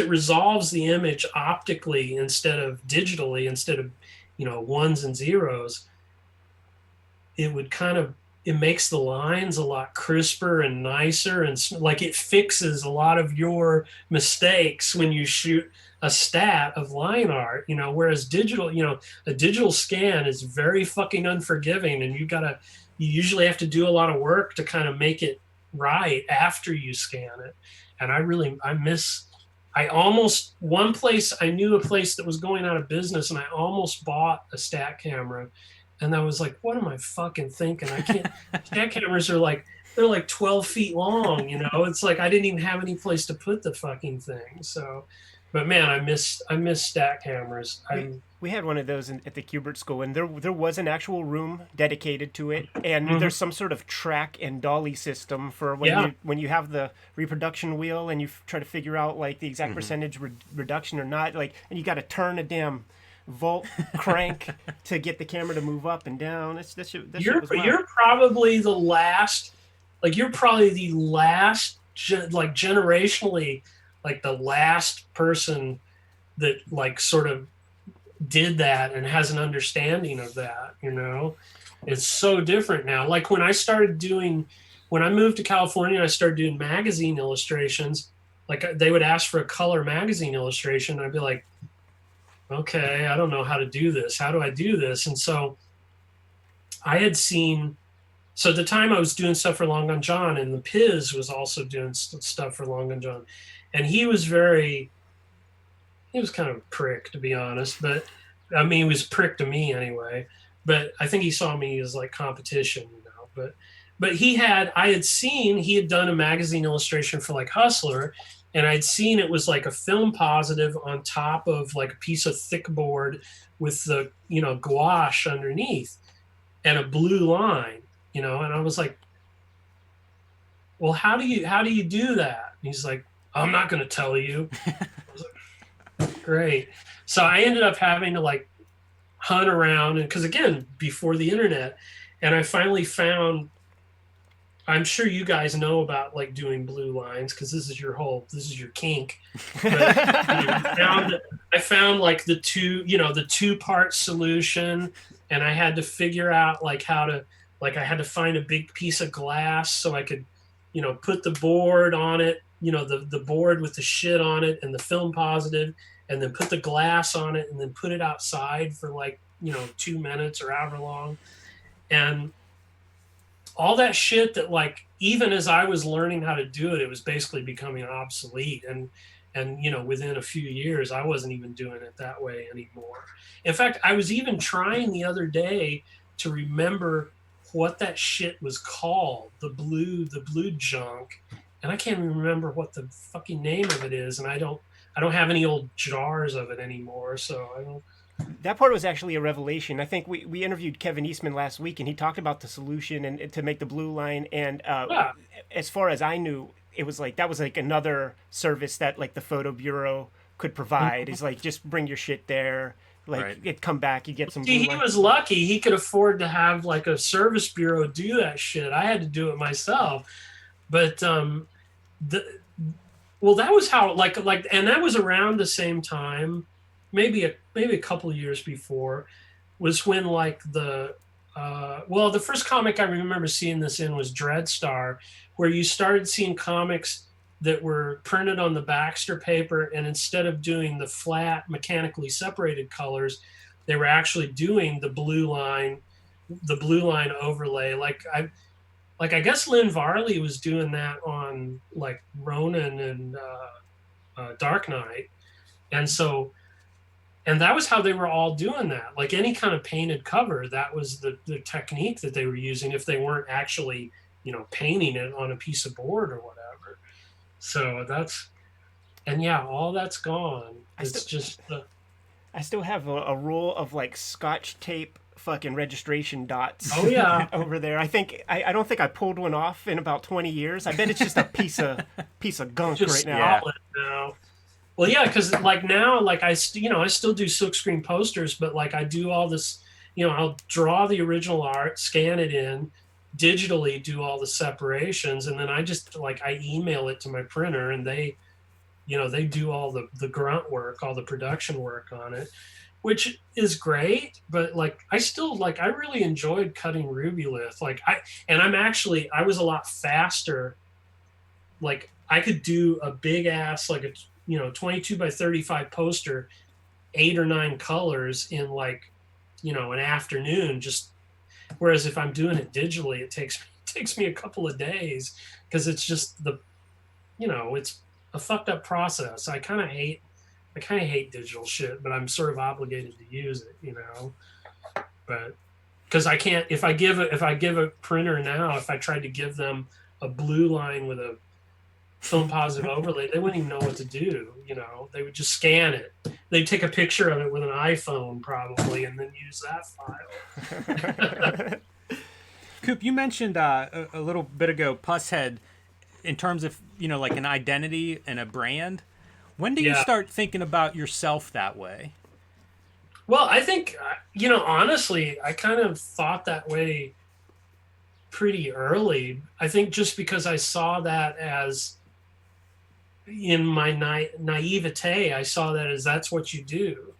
resolves the image optically instead of digitally, instead of, ones and zeros, it makes the lines a lot crisper and nicer, and like it fixes a lot of your mistakes when you shoot a stat of line art, whereas digital, a digital scan is very fucking unforgiving, and you usually have to do a lot of work to kind of make it right after you scan it. And I knew a place that was going out of business, and I almost bought a stat camera. And I was like, what am I fucking thinking? I can't, stat cameras are they're like 12 feet long, it's like, I didn't even have any place to put the fucking thing. So, but man, I miss stat cameras. We had one of those at the Kubert School, and there was an actual room dedicated to it, and there's some sort of track and dolly system for when you have the reproduction wheel and you try to figure out like the exact percentage reduction or not, like, and you got to turn a damn volt crank to get the camera to move up and down. You're probably the last, generationally, like the last person that like sort of did that and has an understanding of that. It's so different now. Like when I moved to California and I started doing magazine illustrations, like they would ask for a color magazine illustration, and I'd be like, okay, I don't know how to do this. How do I do this? And so at the time I was doing stuff for Long Gone John, and the Piz was also doing stuff for Long Gone John. And he was kind of a prick, to be honest, but I mean, he was a prick to me anyway, but I think he saw me as like competition, but but he had done a magazine illustration for like Hustler, and I'd seen it was like a film positive on top of like a piece of thick board with the, gouache underneath and a blue line, and I was like, well, how do you do that? And he's like, I'm not going to tell you. I was like, great. So I ended up having to like hunt around, and because again, before the internet, and I finally found, I'm sure you guys know about like doing blue lines because this is your kink. But, I found like the two-part solution, and I had to figure out like how to, like I had to find a big piece of glass so I could, put the board on it, the board with the shit on it and the film positive, and then put the glass on it and then put it outside for like, 2 minutes or however long. And all that shit that like, even as I was learning how to do it, it was basically becoming obsolete. And within a few years, I wasn't even doing it that way anymore. In fact, I was even trying the other day to remember what that shit was called, the blue junk. And I can't even remember what the fucking name of it is. And I don't have any old jars of it anymore. So I don't. That part was actually a revelation. I think we interviewed Kevin Eastman last week, and he talked about the solution and to make the blue line. And as far as I knew, it was like that was like another service that like the photo bureau could provide. Is like just bring your shit there, like Right. it come back, you get some. See, blue he line. was lucky. He could afford to have like a service bureau do that shit. I had to do it myself. But that was how like, and that was around the same time. Maybe a couple of years before was when like the first comic I remember seeing this in was Dreadstar, where you started seeing comics that were printed on the Baxter paper, and instead of doing the flat mechanically separated colors, they were actually doing the blue line overlay. I guess Lynn Varley was doing that on like Ronin and Dark Knight, and that was how they were all doing that. Like any kind of painted cover, that was the technique that they were using if they weren't actually, painting it on a piece of board or whatever. So all that's gone. I still have a roll of like Scotch tape fucking registration dots. Oh yeah. Over there. I don't think I pulled one off in about 20 years. I bet it's just a piece of gunk Just right now. solid now. Well, yeah, because like now, like I still do silkscreen posters, but like I do all this, I'll draw the original art, scan it in, digitally do all the separations, and then I just like I email it to my printer, and they do all the grunt work, all the production work on it, which is great. But like I still like I really enjoyed cutting Rubylith. I was a lot faster. Like I could do a big ass like a 22 by 35 poster, 8 or 9 colors in like, an afternoon. Just whereas if I'm doing it digitally, it takes me a couple of days because it's just it's a fucked up process. I kind of hate digital shit, but I'm sort of obligated to use it, But because I can't, if I give a printer now, if I tried to give them a blue line with a film positive overlay, they wouldn't even know what to do. They would just scan it. They'd take a picture of it with an iPhone probably, and then use that file. Coop, you mentioned a little bit ago Pusshead in terms of like an identity and a brand. When do you start thinking about yourself that way? Well, I think honestly, I kind of thought that way pretty early. I think just because I saw that as in my naivete, I saw that as that's what you do.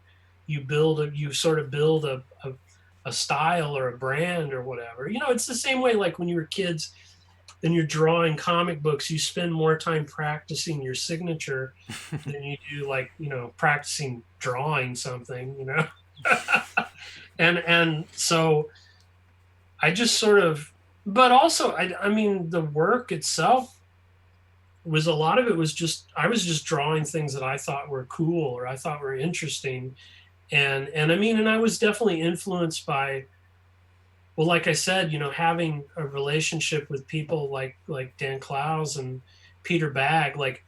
You sort of build a style or a brand or whatever. It's the same way like when you were kids and you're drawing comic books, you spend more time practicing your signature than you do like, practicing drawing something, and so I just sort of, but also I mean the work itself was a lot of it was just I was just drawing things that I thought were cool or I thought were interesting, and I mean, and I was definitely influenced by well, like I said, having a relationship with people like Dan Clowes and Peter Bagg, like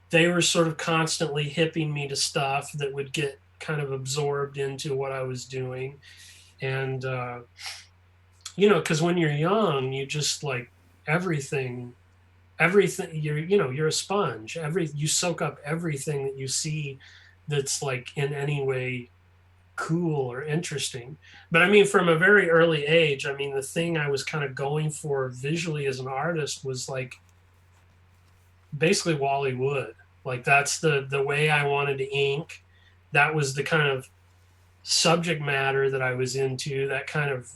they were sort of constantly hipping me to stuff that would get kind of absorbed into what I was doing. And, because when you're young, you just like everything, you're a sponge. You soak up everything that you see that's like in any way cool or interesting. But I mean, from a very early age, I mean, the thing I was kind of going for visually as an artist was like basically Wally Wood. Like that's the way I wanted to ink. That was the kind of subject matter that I was into, that kind of,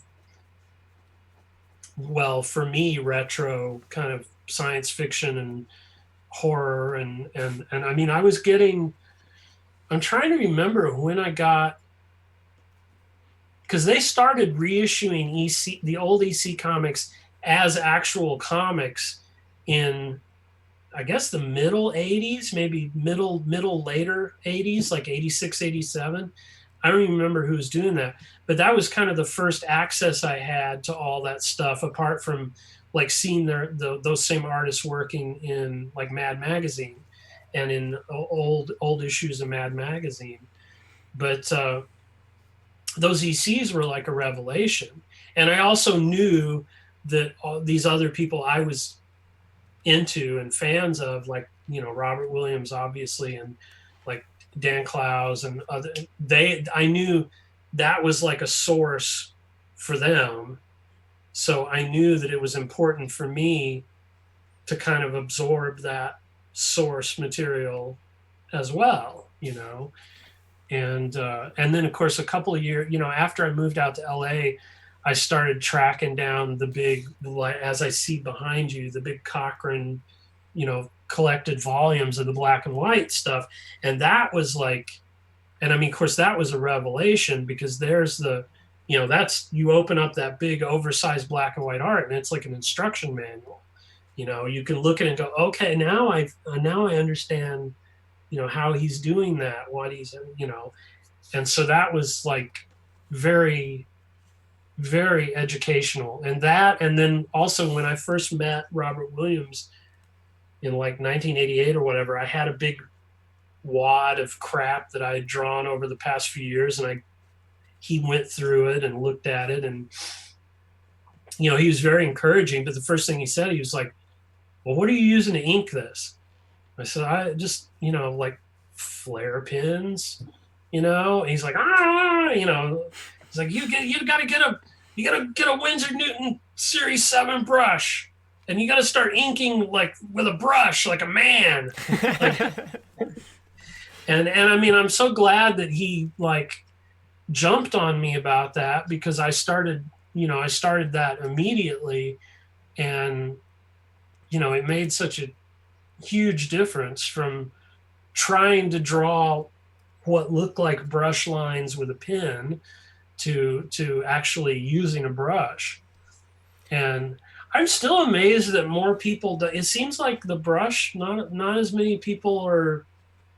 well, for me, retro kind of science fiction and horror. And I mean, I'm trying to remember when I got, because they started reissuing the old EC comics as actual comics in, I guess, the middle 80s, maybe middle later 80s, like 86, 87. I don't even remember who was doing that, but that was kind of the first access I had to all that stuff, apart from like seeing those same artists working in like Mad Magazine and in old issues of Mad Magazine. But those ECs were like a revelation. And I also knew that all these other people I was into and fans of, like, Robert Williams, obviously, and like Dan Clowes and other, I knew that was like a source for them. So I knew that it was important for me to kind of absorb that source material as well, and then of course a couple of years, after I moved out to LA, I started tracking down the big, as I see behind you, the big Cochrane, collected volumes of the black and white stuff. And that was like, and I mean, of course, that was a revelation, because there's that's, you open up that big oversized black and white art and it's like an instruction manual. You can look at it and go, okay, now I understand, how he's doing that, what he's, and so that was like very, very educational. And then also when I first met Robert Williams in like 1988 or whatever, I had a big wad of crap that I had drawn over the past few years, and he went through it and looked at it, and he was very encouraging. But the first thing he said, he was like, well, what are you using to ink this? I said, I just, like flare pins, and he's like, he's like, you gotta get a Winsor Newton Series 7 brush, and you gotta start inking like with a brush, like a man. And I mean, I'm so glad that he like jumped on me about that, because I started that immediately, and it made such a huge difference from trying to draw what looked like brush lines with a pen to actually using a brush. And I'm still amazed that more people it seems like the brush, not as many people are,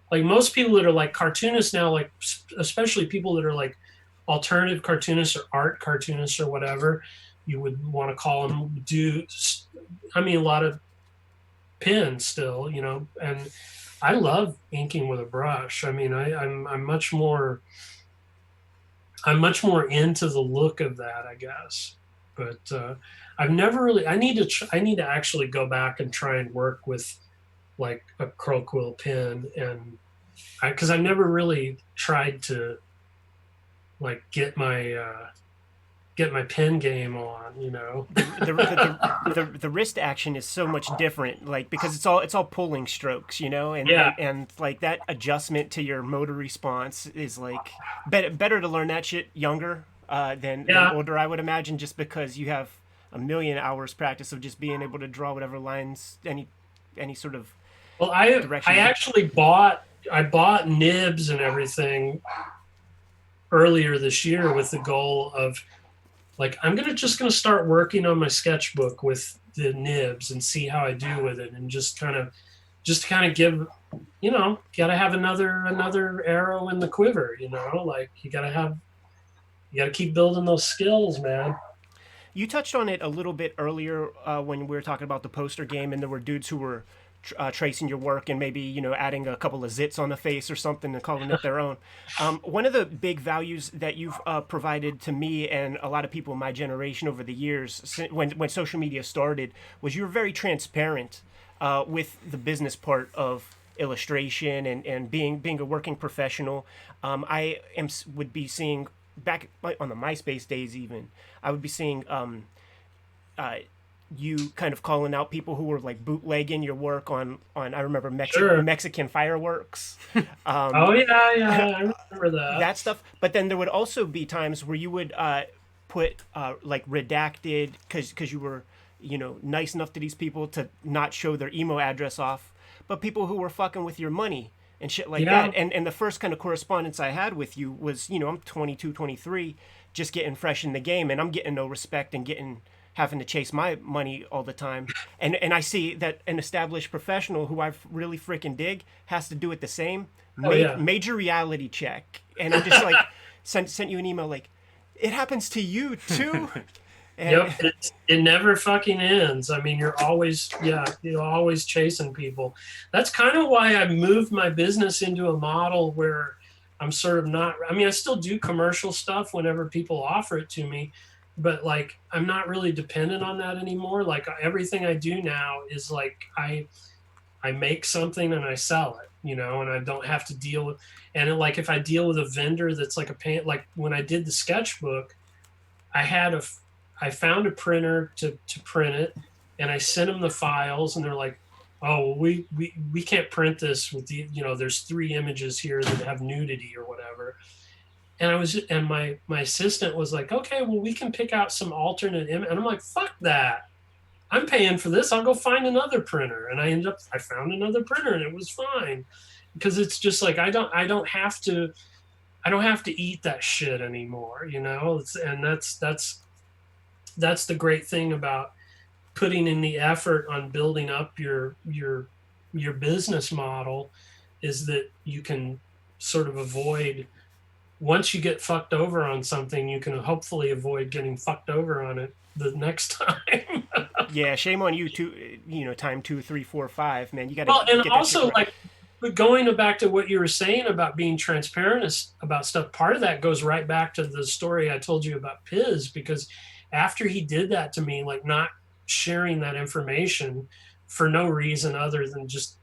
like most people that are like cartoonists now, like especially people that are like alternative cartoonists or art cartoonists or whatever you would want to call them, a lot of pens still, and I love inking with a brush. I mean, I'm much more into the look of that, I guess. But I've never really. I need to actually go back and try and work with like a crow quill pen, and because I've never really tried to like get my pen game on, The wrist action is so much different, like, because it's all pulling strokes, and Yeah. and like that adjustment to your motor response is like better to learn that shit younger than older, I would imagine, just because you have a million hours practice of just being able to draw whatever lines, any sort of direction. I actually bought nibs and everything earlier this year with the goal of like, I'm just gonna start working on my sketchbook with the nibs and see how I do with it, and just kind of give, gotta have another arrow in the quiver, like you gotta keep building those skills, man. You touched on it a little bit earlier when we were talking about the poster game, and there were dudes who were tracing your work and maybe adding a couple of zits on the face or something and calling it their own. One of the big values that you've provided to me and a lot of people in my generation over the years, when social media started, was you were very transparent with the business part of illustration and being a working professional. Would be seeing back on the MySpace days even, I would be seeing you kind of calling out people who were like bootlegging your work on I remember Mexican fireworks. Oh yeah, I remember that stuff. But then there would also be times where you would put like redacted because you were nice enough to these people to not show their email address off, but people who were fucking with your money and shit like that. And the first kind of correspondence I had with you was, I'm 22, 23, just getting fresh in the game, and I'm getting no respect and having to chase my money all the time. And I see that an established professional who I really freaking dig has to do it the same. Major reality check. And I'm just like, sent you an email like, it happens to you too? And it never fucking ends. I mean, you're always chasing people. That's kind of why I moved my business into a model where I'm sort of not, I mean, I still do commercial stuff whenever people offer it to me, but like, I'm not really dependent on that anymore. Like everything I do now is like, I make something and I sell it, and I don't have to deal with, and like, if I deal with a vendor that's like like when I did the sketchbook, I found a printer to print it, and I sent them the files, and they're like, oh, we can't print this with the, there's 3 images here that have nudity or whatever. And my assistant was like, okay, well, we can pick out some alternate image. And I'm like, fuck that. I'm paying for this. I'll go find another printer. And I found another printer, and it was fine, because it's just like, I don't have to eat that shit anymore, and that's the great thing about putting in the effort on building up your business model, is that you can sort of avoid, once you get fucked over on something, you can hopefully avoid getting fucked over on it the next time. Yeah, shame on you too. Time 2, 3, 4, 5, man. You got to. Well, and also like, but going back to what you were saying about being transparent about stuff, part of that goes right back to the story I told you about Piz, because after he did that to me, like not sharing that information for no reason other than just,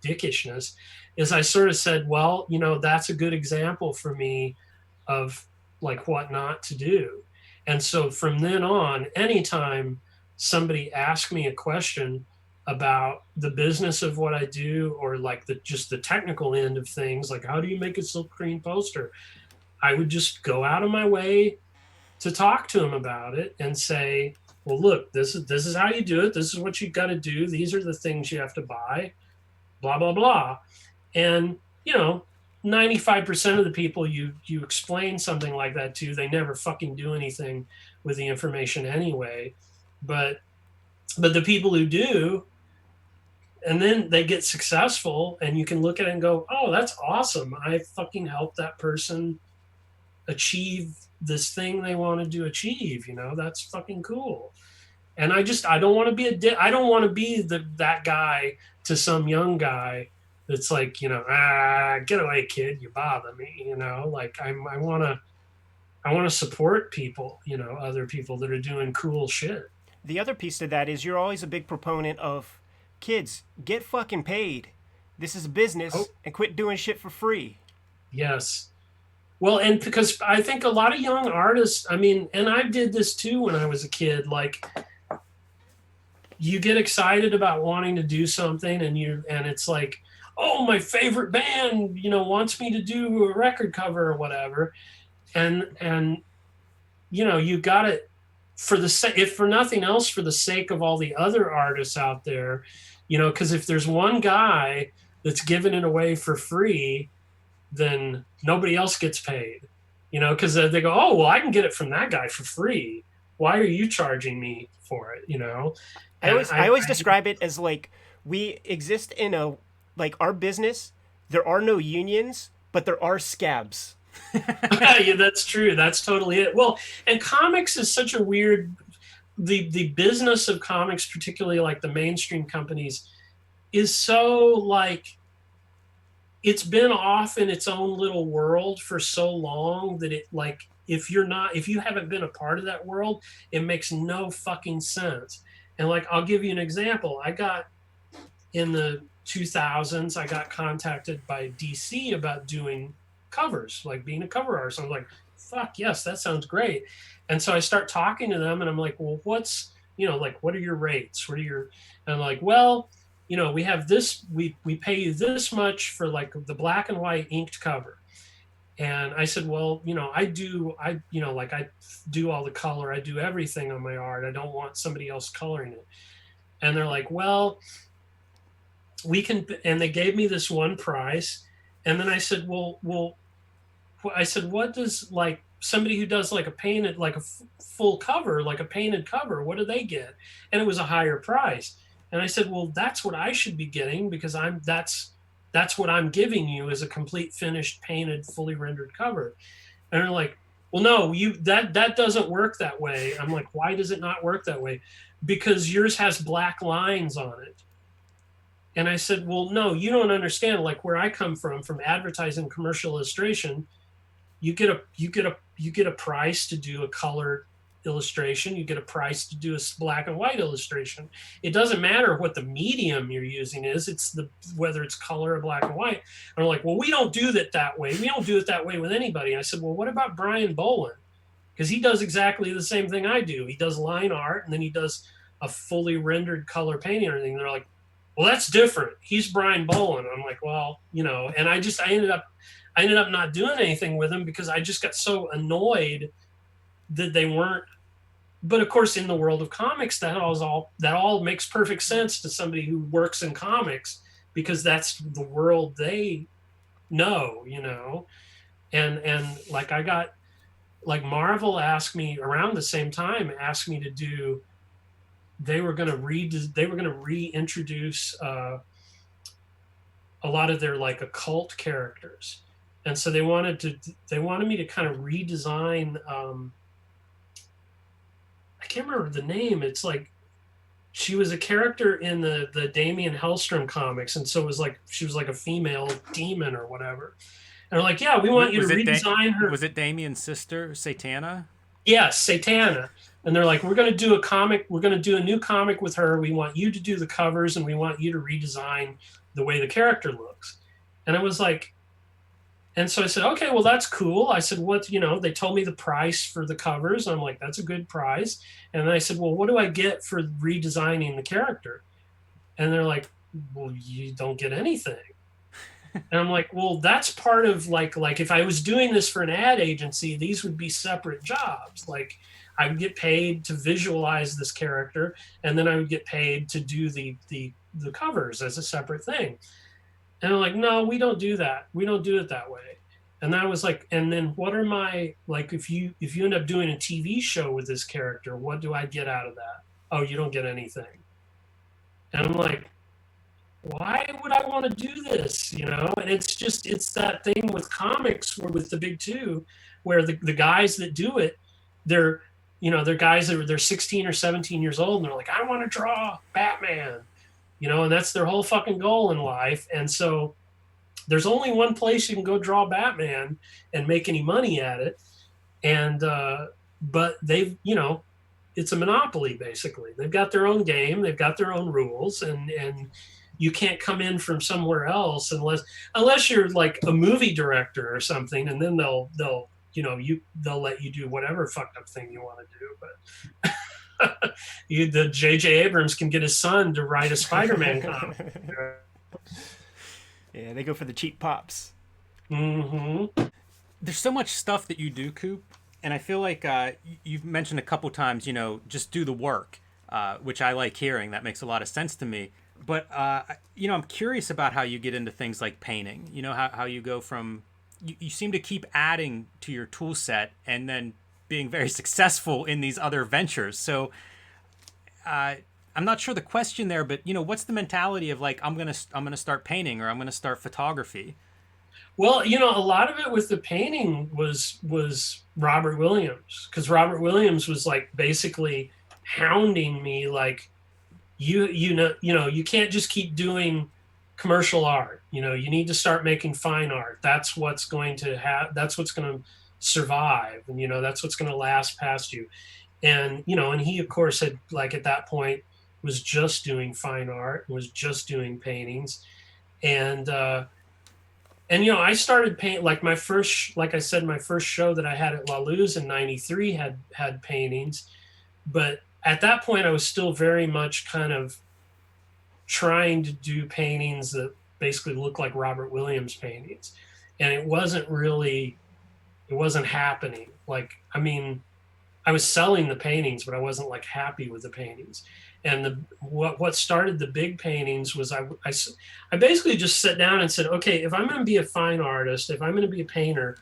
dickishness, is I sort of said, well, that's a good example for me of like what not to do. And so from then on, anytime somebody asked me a question about the business of what I do, or like just the technical end of things, like how do you make a silk screen poster, I would just go out of my way to talk to them about it and say, well, look, this is how you do it. This is what you got to do. These are the things you have to buy, blah, blah, blah. And, 95% of the people you explain something like that to, they never fucking do anything with the information anyway. But the people who do, and then they get successful, and you can look at it and go, oh, that's awesome. I fucking helped that person achieve this thing they wanted to achieve. That's fucking cool. And I don't want to be I don't want to be that guy to some young guy that's like, get away, kid, you bother me. Like I want to support people, other people that are doing cool shit. The other piece to that is you're always a big proponent of, kids, get fucking paid. This is a business, and quit doing shit for free. Yes. Well, and because I think a lot of young artists, I mean, and I did this too when I was a kid, like you get excited about wanting to do something, and it's like, oh, my favorite band, wants me to do a record cover or whatever. And you got it if for nothing else, for the sake of all the other artists out there, because if there's one guy that's giving it away for free, then nobody else gets paid, because they go, oh, well, I can get it from that guy for free. Why are you charging me for it? I always describe it as like, we exist in like our business, there are no unions, but there are scabs. Yeah, that's true. That's totally it. Well, and comics is such a weird the business of comics, particularly like the mainstream companies, is so like it's been off in its own little world for so long that it like if you haven't been a part of that world, it makes no fucking sense. And like I'll give you an example. I got in the 2000s, I got contacted by DC about doing covers, like being a cover artist. I'm like, fuck yes, that sounds great. And so I start talking to them and I'm like, well, what's, like, what are your rates? What are your, and I'm like, well, we have this, we pay you this much for like the black and white inked cover. And I said, well, I do all the color, I do everything on my art. I don't want somebody else coloring it. And they're like, well, we can, and they gave me this one price. And then I said, I said, what does like somebody who does like a painted, like a full cover, like a painted cover, what do they get? And it was a higher price. And I said, well, that's what I should be getting because that's what I'm giving you is a complete finished, painted, fully rendered cover. And they're like, well, no, that doesn't work that way. I'm like, why does it not work that way? Because yours has black lines on it. And I said, well, no, you don't understand. Like where I come from advertising, commercial illustration, you get a price to do a colored illustration. You get a price to do a black and white illustration. It doesn't matter what the medium you're using is. It's whether it's color or black and white. And I'm like, well, we don't do that way. We don't do it that way with anybody. And I said, well, what about Brian Boland? Because he does exactly the same thing I do. He does line art and then he does a fully rendered color painting and everything. And they're like, well, that's different. He's Brian Boland. I'm like, well, and I ended up not doing anything with him because I just got so annoyed that they weren't. But of course, in the world of comics, that all makes perfect sense to somebody who works in comics because that's the world they know, and like I got like Marvel asked me around the same time, asked me to do. They were going to reintroduce a lot of their like occult characters, and so they wanted me to kind of redesign. I can't remember the name. It's like she was a character in the Damien Hellstrom comics, and so it was like she was like a female demon or whatever. And they're like, yeah, we want you to redesign her. Was it Damien's sister, Satana? Yes, Satana. And they're like, we're going to do a comic. We're going to do a new comic with her. We want you to do the covers and we want you to redesign the way the character looks. And I was like, and so I said, okay, well, that's cool. I said, they told me the price for the covers. I'm like, that's a good price. And then I said, well, what do I get for redesigning the character? And they're like, well, you don't get anything. And I'm like, well, that's part of like if I was doing this for an ad agency, these would be separate jobs. Like I would get paid to visualize this character, and then I would get paid to do the covers as a separate thing. And I'm like, no, we don't do that. We don't do it that way. And I was like, and then what are my like if you end up doing a TV show with this character, what do I get out of that? Oh, you don't get anything. And I'm like, why would I want to do this? And it's that thing with comics or with the big two, where the guys that do it, they're guys that they're 16 or 17 years old and they're like, I want to draw Batman, and that's their whole fucking goal in life. And so there's only one place you can go draw Batman and make any money at it. And, but they've, it's a monopoly basically. They've got their own game. They've got their own rules and you can't come in from somewhere else unless you're like a movie director or something, and then they'll let you do whatever fucked up thing you want to do. But the J.J. Abrams can get his son to write a Spider-Man comic. Yeah, they go for the cheap pops. Mm-hmm. There's so much stuff that you do, Coop, and I feel like you've mentioned a couple times, just do the work, which I like hearing. That makes a lot of sense to me. But, I'm curious about how you get into things like painting. How you go from... You seem to keep adding to your tool set and then being very successful in these other ventures. So I'm not sure the question there, but, what's the mentality of like, I'm gonna start painting or I'm going to start photography? Well, a lot of it with the painting was Robert Williams, because Robert Williams was like basically hounding me, like, you can't just keep doing commercial art. You need to start making fine art. That's what's going to that's what's going to survive, and that's what's going to last past you. And he of course had, like, at that point was just doing fine art, was just doing paintings. And I started paint, like my first, like I said, my first show that I had at La Luz in '93 had paintings. But at that point I was still very much kind of trying to do paintings that basically look like Robert Williams paintings. And it wasn't happening. Like, I mean, I was selling the paintings, but I wasn't like happy with the paintings. And what started the big paintings was I basically just sat down and said, okay, if I'm going to be a fine artist, if I'm going to be a painter,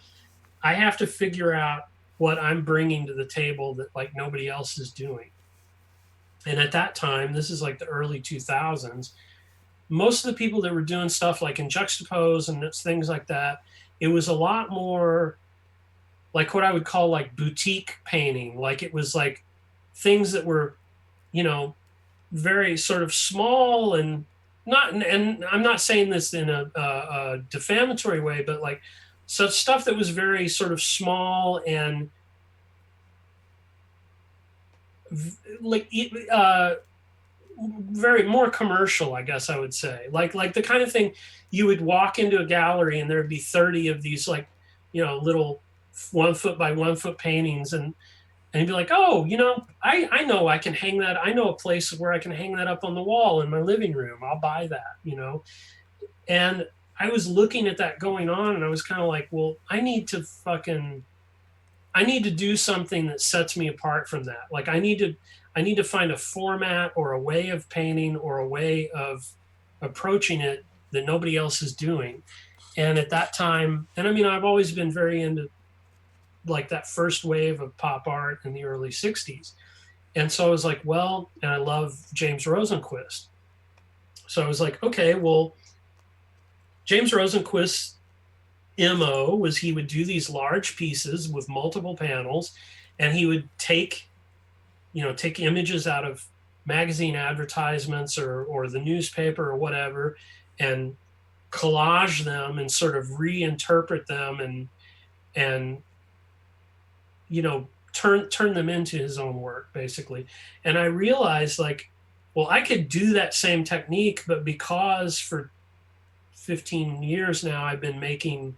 I have to figure out what I'm bringing to the table that like nobody else is doing. And at that time, this is like the early 2000s, most of the people that were doing stuff like in Juxtapose and things like that, it was a lot more like what I would call like boutique painting. Like it was like things that were, very sort of small and I'm not saying this in a defamatory way, but like such stuff that was very sort of small and like very more commercial, I guess I would say. Like the kind of thing you would walk into a gallery and there'd be 30 of these like, little 1 foot by 1 foot paintings, and you'd be like, oh, I know I can hang that. I know a place where I can hang that up on the wall in my living room. I'll buy that, And I was looking at that going on, and I was kind of like, well, I need to do something that sets me apart from that. Like I need to find a format or a way of painting or a way of approaching it that nobody else is doing. And at that time, and I mean, I've always been very into like that first wave of pop art in the early 60s. And so I was like, well, and I love James Rosenquist. So I was like, okay, well, James Rosenquist's MO was he would do these large pieces with multiple panels, and he would take images out of magazine advertisements or the newspaper or whatever, and collage them and sort of reinterpret them and turn them into his own work, basically. And I realized, like, well, I could do that same technique, but because for 15 years now I've been making,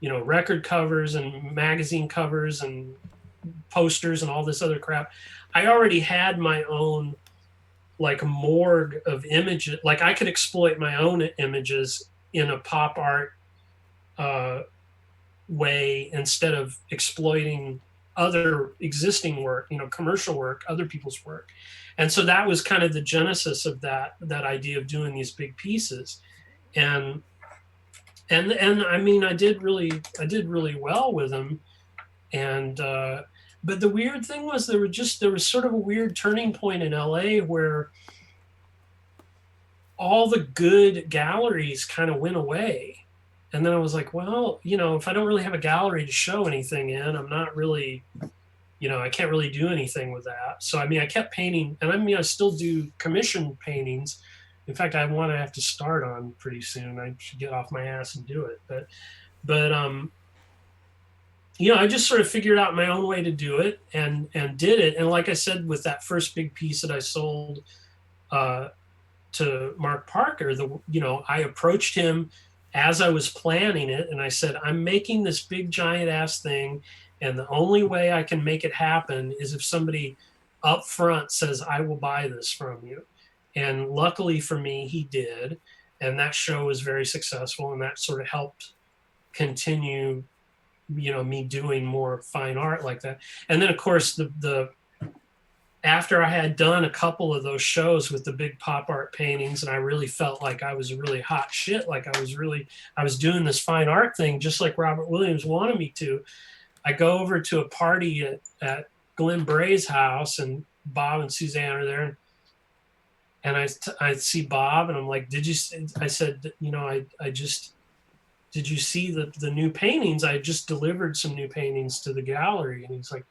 record covers and magazine covers and posters and all this other crap, I already had my own like morgue of images. Like I could exploit my own images in a pop art way instead of exploiting other existing work, commercial work, other people's work. And so that was kind of the genesis of that idea of doing these big pieces. And I mean, I did really well with them. And but the weird thing was there was sort of a weird turning point in LA where all the good galleries kind of went away. And then I was like, well, if I don't really have a gallery to show anything in, I'm not really, I can't really do anything with that. So, I mean, I kept painting, and I mean, I still do commission paintings. In fact, I want to have to start on pretty soon. I should get off my ass and do it. But I just sort of figured out my own way to do it and did it. And like I said, with that first big piece that I sold to Mark Parker, I approached him as I was planning it, and I said, I'm making this big giant ass thing, and the only way I can make it happen is if somebody up front says, I will buy this from you. And luckily for me, he did. And that show was very successful, and that sort of helped continue, me doing more fine art like that. And then of course after I had done a couple of those shows with the big pop art paintings, and I really felt like I was really hot shit, like I was doing this fine art thing just like Robert Williams wanted me to. I go over to a party at Glenn Bray's house, and Bob and Suzanne are there, and I see Bob, and I'm like, I said, I just did you see the new paintings? I just delivered some new paintings to the gallery. And he's like,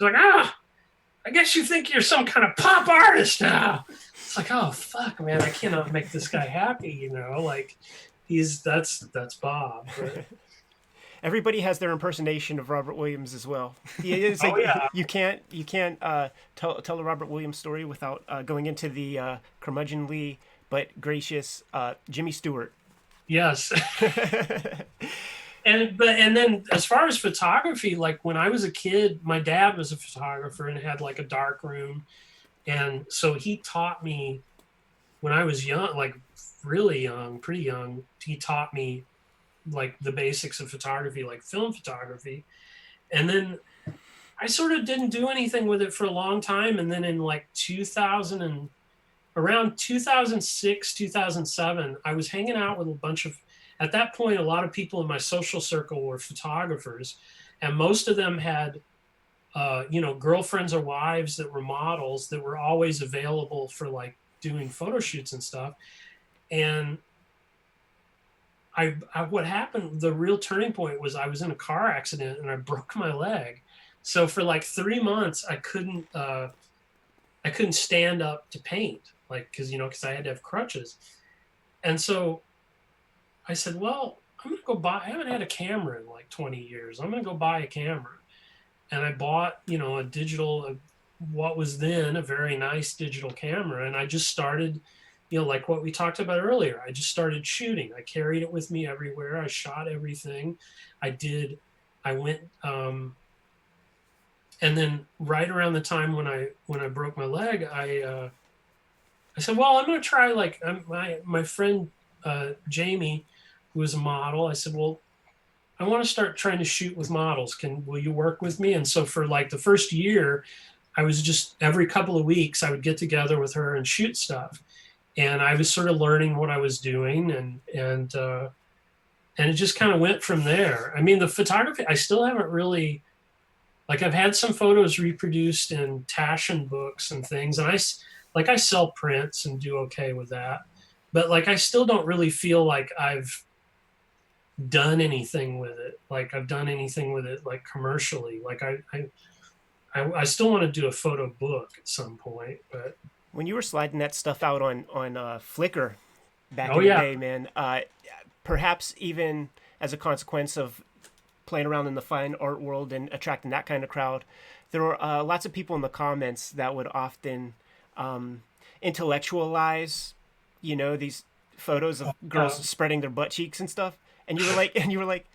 I guess you think you're some kind of pop artist now. It's like, oh fuck, man, I cannot make this guy happy, you know, like that's Bob. But Everybody has their impersonation of Robert Williams as well. It's like, yeah. you can't tell a Robert Williams story without going into the curmudgeonly but gracious Jimmy Stewart. Yes. And then as far as photography, like when I was a kid, my dad was a photographer and had like a dark room, and so he taught me when I was young, like really young, pretty young. He taught me like the basics of photography, like film photography. And then I sort of didn't do anything with it for a long time. And then in like around 2006, 2007, I was hanging out with a bunch of, at that point, a lot of people in my social circle were photographers, and most of them had, girlfriends or wives that were models that were always available for like doing photo shoots and stuff. And I what happened, the real turning point was I was in a car accident and I broke my leg. So for like 3 months, I couldn't stand up to paint, like, because I had to have crutches. And so I said, well, I'm going to go buy, I haven't had a camera in like 20 years. I'm going to go buy a camera. And I bought, a digital, what was then a very nice digital camera. And I just started, like what we talked about earlier, I just started shooting. I carried it with me everywhere. I shot everything. I went, and then right around the time when I broke my leg, I said, well, I'm going to try, like, my friend, Jamie, who was a model. I said, well, I want to start trying to shoot with models. Will you work with me? And so for like the first year, I was just every couple of weeks, I would get together with her and shoot stuff. And I was sort of learning what I was doing, and it just kind of went from there. I mean, the photography, I still haven't really, like, I've had some photos reproduced in Taschen books and things, and I sell prints and do okay with that. But like, I still don't really feel like I've done anything with it. Like I've done anything with it, like commercially. Like I still want to do a photo book at some point, but. When you were sliding that stuff out on Flickr back in the day, man, perhaps even as a consequence of playing around in the fine art world and attracting that kind of crowd, there were lots of people in the comments that would often intellectualize, these photos of girls spreading their butt cheeks and stuff. And you were like,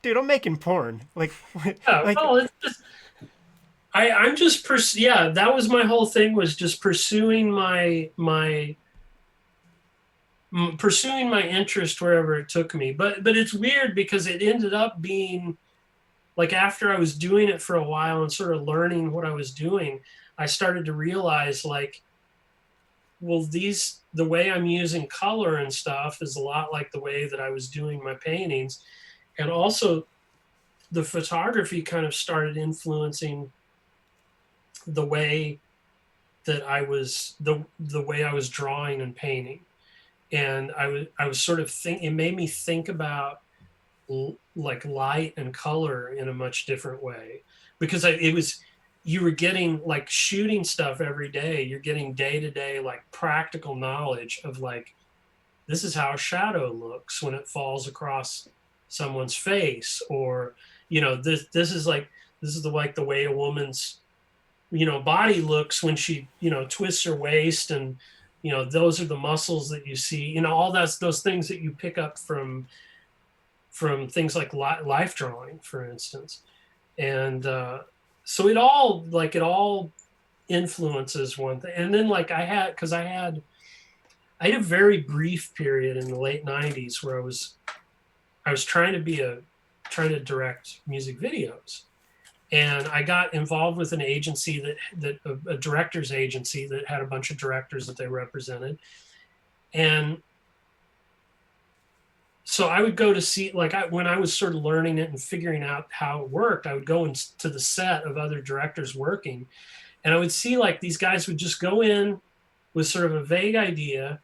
dude, I'm making porn. Like, it's just. I'm just that was my whole thing, was just pursuing my interest wherever it took me. But it's weird because it ended up being like, after I was doing it for a while and sort of learning what I was doing, I started to realize, like, well, the way I'm using color and stuff is a lot like the way that I was doing my paintings. And also the photography kind of started influencing the way that I was the way I was drawing and painting. And I was sort of it made me think about like light and color in a much different way, because you were getting, like, shooting stuff every day. You're getting day-to-day, like, practical knowledge of, like, this is how a shadow looks when it falls across someone's face, or, this is the way a woman's, body looks when she, twists her waist, and, those are the muscles that you see, all those things that you pick up from things like life drawing, for instance. And, so it all influences one thing. And then, like, I had a very brief period in the late 90s where I was trying to direct music videos. And I got involved with an agency a director's agency that had a bunch of directors that they represented. And so I would go to see, like, when I was sort of learning it and figuring out how it worked, I would go into the set of other directors working, and I would see, like, these guys would just go in with sort of a vague idea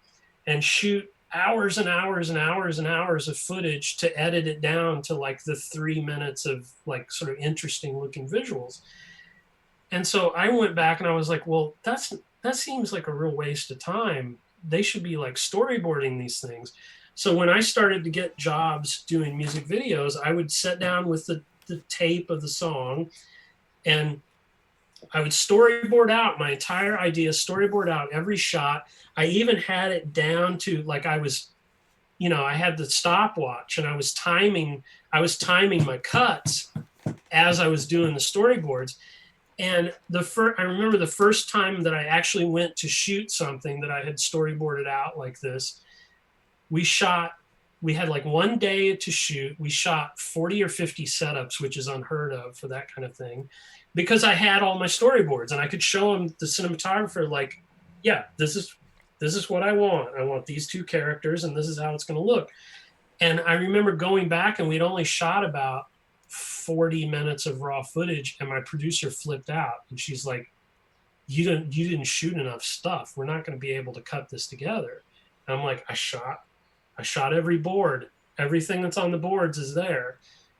and shoot hours and hours and hours and hours of footage to edit it down to like the 3 minutes of like sort of interesting looking visuals. And so I went back and I was like, well, that seems like a real waste of time. They should be like storyboarding these things. So when I started to get jobs doing music videos, I would sit down with the tape of the song and I would storyboard out my entire idea, storyboard out every shot. I even had it down to like I was, I had the stopwatch and I was timing my cuts as I was doing the storyboards. And I remember the first time that I actually went to shoot something that I had storyboarded out like this. We had like 1 day to shoot. We shot 40 or 50 setups, which is unheard of for that kind of thing, because I had all my storyboards and I could show him the cinematographer, like, yeah, this is what I want. I want these two characters and this is how it's going to look. And I remember going back and we'd only shot about 40 minutes of raw footage and my producer flipped out and she's like, you didn't shoot enough stuff. We're not going to be able to cut this together. And I'm like, I shot every board. Everything that's on the boards is there.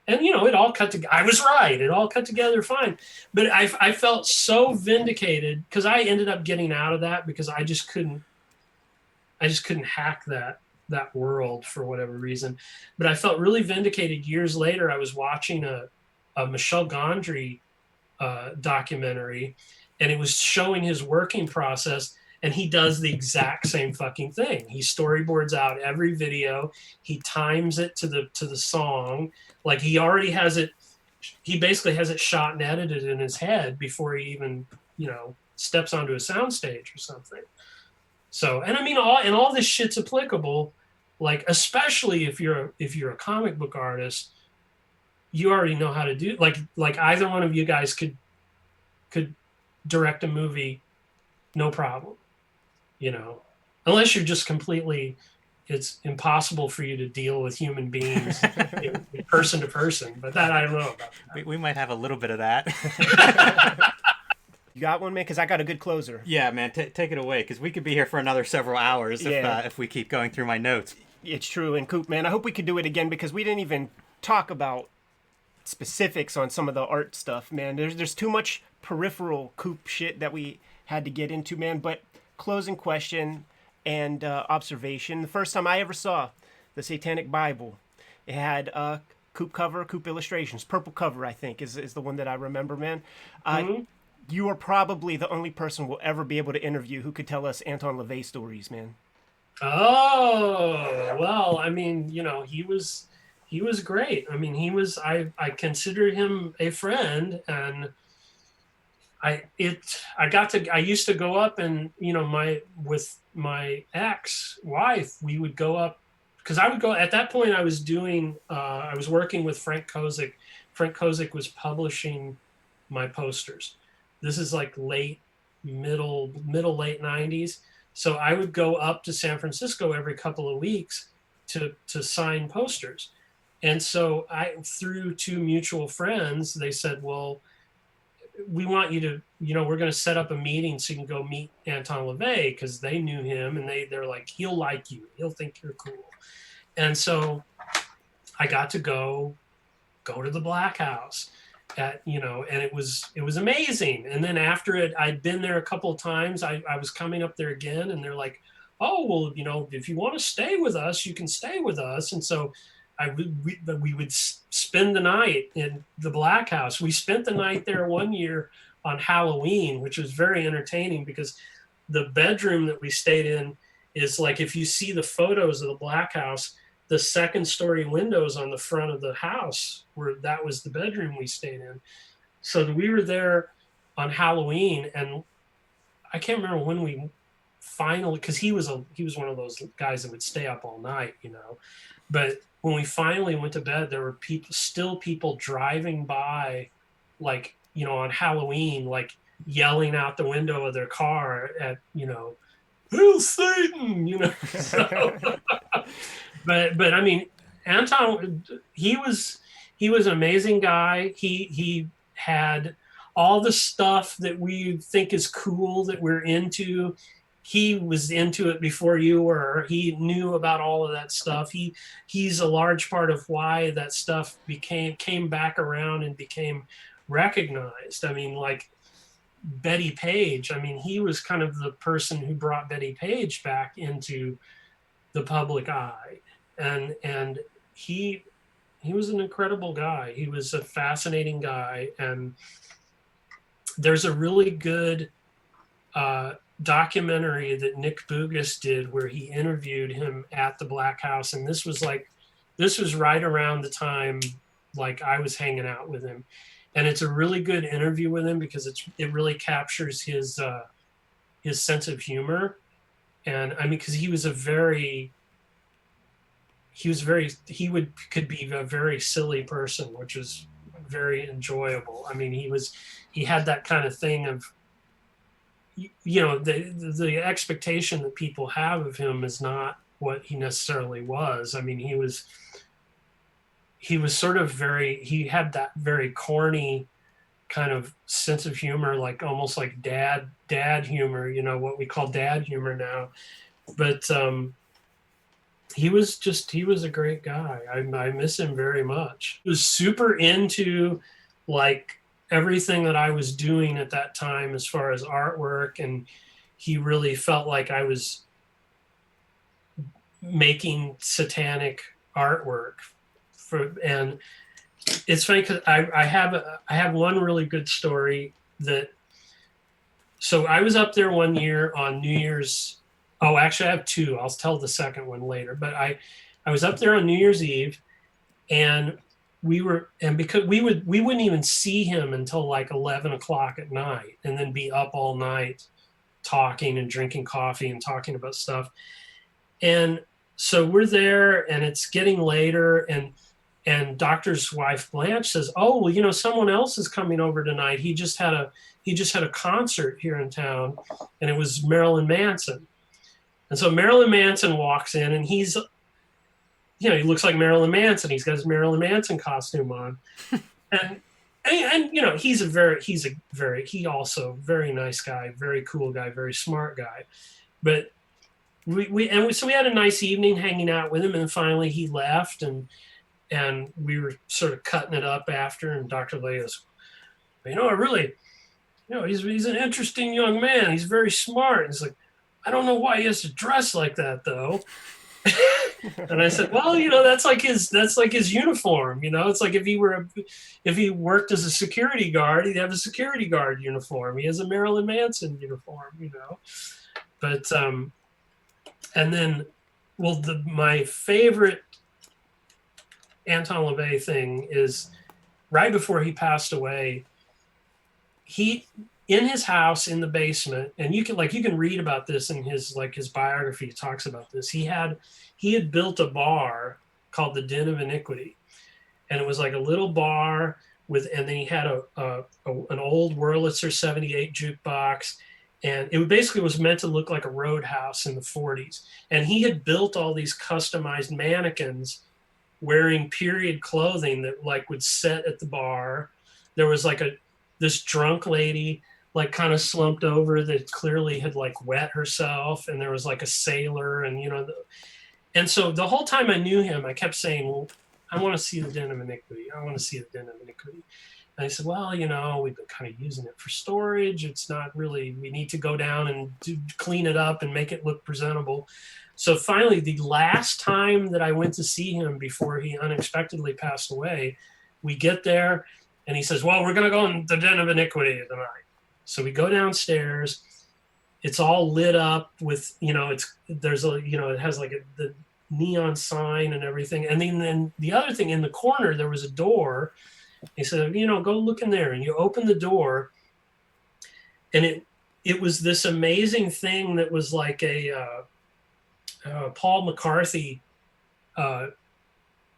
And, it all cut together. I was right. It all cut together fine. But I felt so vindicated because I ended up getting out of that because I just couldn't hack that world for whatever reason. But I felt really vindicated years later. I was watching a Michel Gondry documentary, and it was showing his working process. And he does the exact same fucking thing. He storyboards out every video. He times it to the song. Like he already has it. He basically has it shot and edited in his head before he even, steps onto a soundstage or something. So, and I mean, all this shit's applicable. Like, especially if you're a comic book artist, you already know how to do. Like either one of you guys could direct a movie, no problem. Unless you're just completely, it's impossible for you to deal with human beings person to person. But that I don't know about that. We might have a little bit of that. You got one, man? Because I got a good closer. Yeah, man, take it away, because we could be here for another several hours if we keep going through my notes. It's true. And Coop, man, I hope we could do it again because we didn't even talk about specifics on some of the art stuff, man. There's too much peripheral Coop shit that we had to get into, man. But closing question and observation. The first time I ever saw the Satanic Bible, it had Coop cover, Coop illustrations. Purple cover, I think, is the one that I remember, man. Mm-hmm. You are probably the only person we'll ever be able to interview who could tell us Anton LaVey stories, man. Oh, well, I mean, he was great. I mean, I considered him a friend, and I used to go up and, with my ex-wife, we would go up because I would go at that point. I was working with Frank Kozik. Frank Kozik was publishing my posters. This is like late 90s. So I would go up to San Francisco every couple of weeks to sign posters. And so through two mutual friends, they said, well, we want you to, we're going to set up a meeting so you can go meet Anton LaVey, because they knew him and they're like, he'll like you. He'll think you're cool. And so I got to go to the Black House and it was amazing. And then after it, I'd been there a couple of times. I was coming up there again and they're like, oh, well, if you want to stay with us, you can stay with us. And so we would spend the night in the Black House. We spent the night there one year on Halloween, which was very entertaining because the bedroom that we stayed in is like, if you see the photos of the Black House, the second story windows on the front of the house that was the bedroom we stayed in. So we were there on Halloween, and I can't remember when we finally, because he was one of those guys that would stay up all night, but when we finally went to bed, there were people driving by, like, on Halloween, like yelling out the window of their car at, "Hail Satan!" So, but I mean, Anton, he was an amazing guy. He had all the stuff that we think is cool that we're into. he was into it before you were. He knew about all of that stuff. He's a large part of why that stuff came back around and became recognized. I mean, like Betty Page. I mean, he was kind of the person who brought Betty Page back into the public eye, and he was an incredible guy. He was a fascinating guy, and there's a really good documentary that Nick Bougas did where he interviewed him at the Black House, and this was right around the time like I was hanging out with him, and it's a really good interview with him because it really captures his sense of humor, and I mean because he could be a very silly person, which was very enjoyable. I mean he had that kind of thing of, you know, the expectation that people have of him is not what he necessarily was. I mean, he was sort of he had that very corny kind of sense of humor, like almost like dad humor, you know, what we call dad humor now. But he was a great guy. I miss him very much. He was super into like everything that I was doing at that time as far as artwork, and he really felt like I was making satanic artwork and it's funny because I have one really good story so I was up there one year on New Year's. Oh, actually I have two. I'll tell the second one later, but I was up there on New Year's Eve, and because we wouldn't even see him until like 11 o'clock at night, and then be up all night talking and drinking coffee and talking about stuff. And so we're there and it's getting later, and Doctor's wife Blanche says, "Oh, well, you know, someone else is coming over tonight. He just had a concert here in town, and it was Marilyn Manson." And so Marilyn Manson walks in, and he's, you know, he looks like Marilyn Manson. He's got his Marilyn Manson costume on, and you know, he also very nice guy, very cool guy, very smart guy. But so we had a nice evening hanging out with him, and then finally he left, and we were sort of cutting it up after, and Dr. Lay goes, "You know, he's an interesting young man. He's very smart." And it's like, "I don't know why he has to dress like that, though." And I said, "Well, you know, that's like his uniform. You know, it's like if he worked as a security guard, he'd have a security guard uniform. He has a Marilyn Manson uniform, you know." But and then, well, my favorite Anton LaVey thing is right before he passed away. In his house in the basement, and you can read about this in his biography. He talks about this. He had built a bar called the Den of Iniquity, and it was like a little bar and then he had an old Wurlitzer 78 jukebox, and it basically was meant to look like a roadhouse in the 40s. And he had built all these customized mannequins wearing period clothing that like would sit at the bar. There was like this drunk lady like kind of slumped over that clearly had like wet herself, and there was like a sailor, and you know, and so the whole time I knew him, I kept saying, "Well, I want to see the Den of Iniquity. I want to see the Den of Iniquity." And I said, "Well, you know, we've been kind of using it for storage. It's not really, we need to go down and clean it up and make it look presentable." So finally, the last time that I went to see him before he unexpectedly passed away, we get there and he says, "Well, we're going to go in the Den of Iniquity tonight." So we go downstairs. It's all lit up with, you know, it has like the neon sign and everything. And then the other thing, in the corner, there was a door. He said, "You know, go look in there." And you open the door, and it was this amazing thing that was like a Paul McCarthy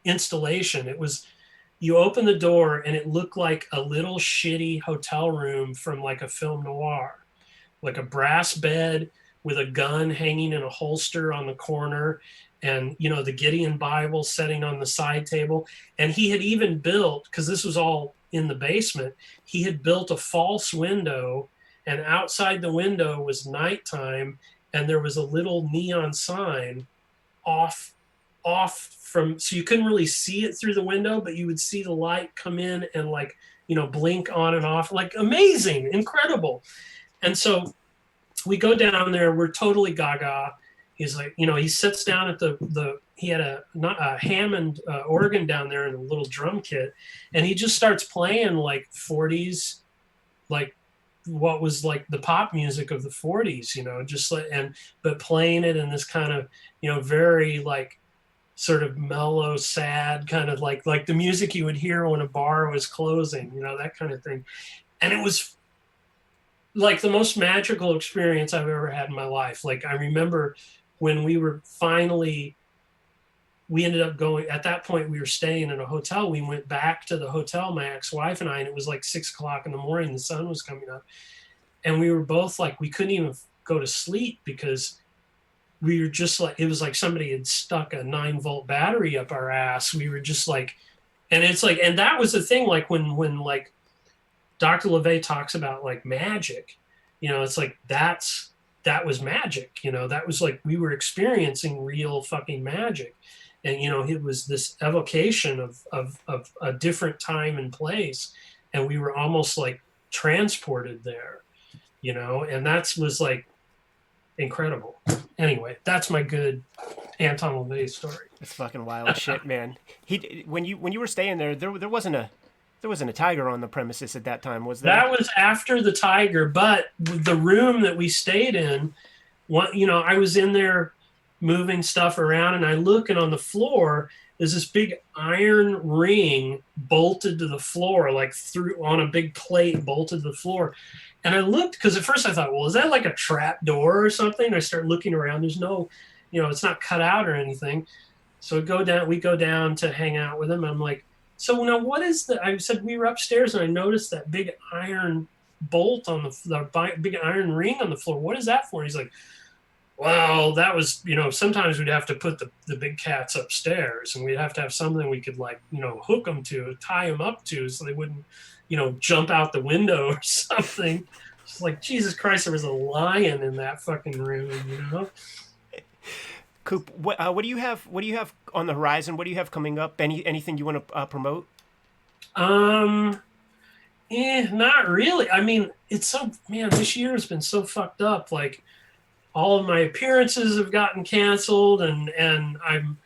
installation. It was, you open the door and it looked like a little shitty hotel room from like a film noir, like a brass bed with a gun hanging in a holster on the corner, and, you know, the Gideon Bible sitting on the side table. And he had even built, because this was all in the basement, he had built a false window, and outside the window was nighttime, and there was a little neon sign off from, so you couldn't really see it through the window, but you would see the light come in and like, blink on and off, like amazing, incredible. And so we go down there, we're totally gaga. He's like, he sits down at he had a Hammond organ down there in a little drum kit, and he just starts playing like 40s, like what was like the pop music of the 40s, just like, but playing it in this kind of, very like sort of mellow, sad kind of like the music you would hear when a bar was closing, that kind of thing. And it was like the most magical experience I've ever had in my life. Like I remember when we ended up going, at that point we were staying in a hotel. We went back to the hotel, my ex-wife and I, and it was like 6:00 in the morning. The sun was coming up. And we were both like, we couldn't even go to sleep because we were just like, it was like somebody had stuck a 9-volt battery up our ass. We were just like, and it's like, and that was the thing, like when like Dr. LaVey talks about like magic, it's like, that was magic, that was like, we were experiencing real fucking magic. And, it was this evocation of a different time and place. And we were almost like transported there, and that was like incredible. Anyway, that's my good Anton LaVey story. It's fucking wild shit, man. When you were staying there, there wasn't a tiger on the premises at that time, was there? That was after the tiger, but the room that we stayed in, I was in there moving stuff around, and I look, and on the floor is this big iron ring bolted to the floor, like through on a big plate bolted to the floor. And I looked, because at first I thought, well, is that like a trap door or something? I start looking around. There's no, it's not cut out or anything. So we go down to hang out with him. I'm like, so now what is I said, we were upstairs and I noticed that big iron bolt on the big iron ring on the floor. What is that for? He's like, well, that was, sometimes we'd have to put the big cats upstairs, and we'd have to have something we could like, hook them to, tie them up to, so they wouldn't, jump out the window or something. It's like, Jesus Christ, there was a lion in that fucking room, Coop, what do you have? What do you have on the horizon? What do you have coming up? Anything you want to promote? Not really. I mean, this year has been so fucked up. Like, all of my appearances have gotten canceled, and I'm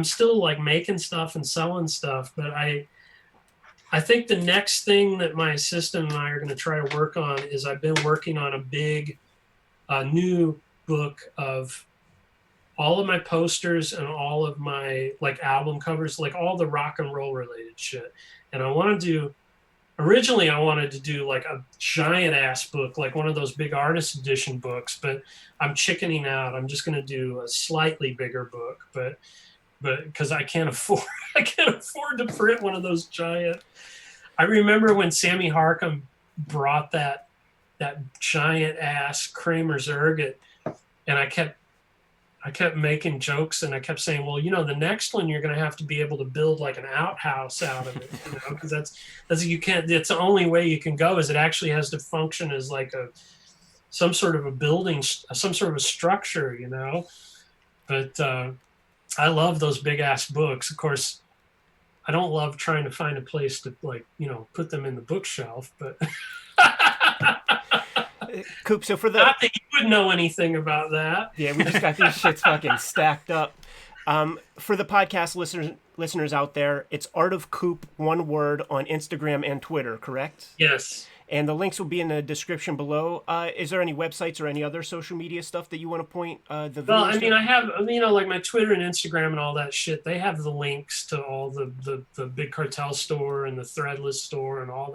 still like making stuff and selling stuff, but I think the next thing that my assistant and I are going to try to work on is, I've been working on a big new book of all of my posters and all of my like album covers, like all the rock and roll related shit. And originally I wanted to do like a giant ass book, like one of those big artist edition books, but I'm chickening out. I'm just going to do a slightly bigger book, but because I can't afford to print one of those giant. I remember when Sammy Harcum brought that giant ass Kramer's ergot, and I kept making jokes, and I kept saying, well, the next one you're going to have to be able to build like an outhouse out of it, because that's you can't. It's the only way you can go, is it actually has to function as like some sort of a building, some sort of a structure, But I love those big ass books. Of course, I don't love trying to find a place to like put them in the bookshelf, but. Coop, so not that you would know anything about that. Yeah, we just got these shits fucking stacked up. For the podcast listeners out there, it's Art of Coop, one word, on Instagram and Twitter, correct? Yes. And the links will be in the description below. Is there any websites or any other social media stuff that you want to point the Well, I mean, I have, like my Twitter and Instagram and all that shit, they have the links to all the Big Cartel store and the Threadless store and all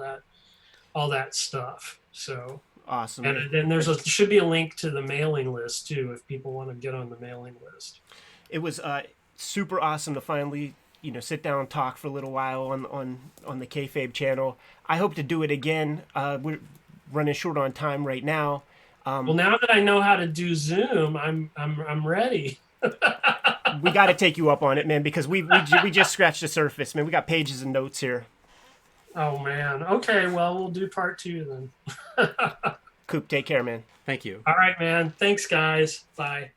that stuff. So awesome. And then there should be a link to the mailing list too, if people want to get on the mailing list. It was super awesome to finally, sit down and talk for a little while on the Kayfabe channel. I hope to do it again. We're running short on time right now. Well, now that I know how to do Zoom, I'm ready. We got to take you up on it, man, because we just scratched the surface, man. We got pages and notes here. Oh man. Okay, well, we'll do part 2 then. Coop, take care, man. Thank you. All right, man. Thanks, guys. Bye.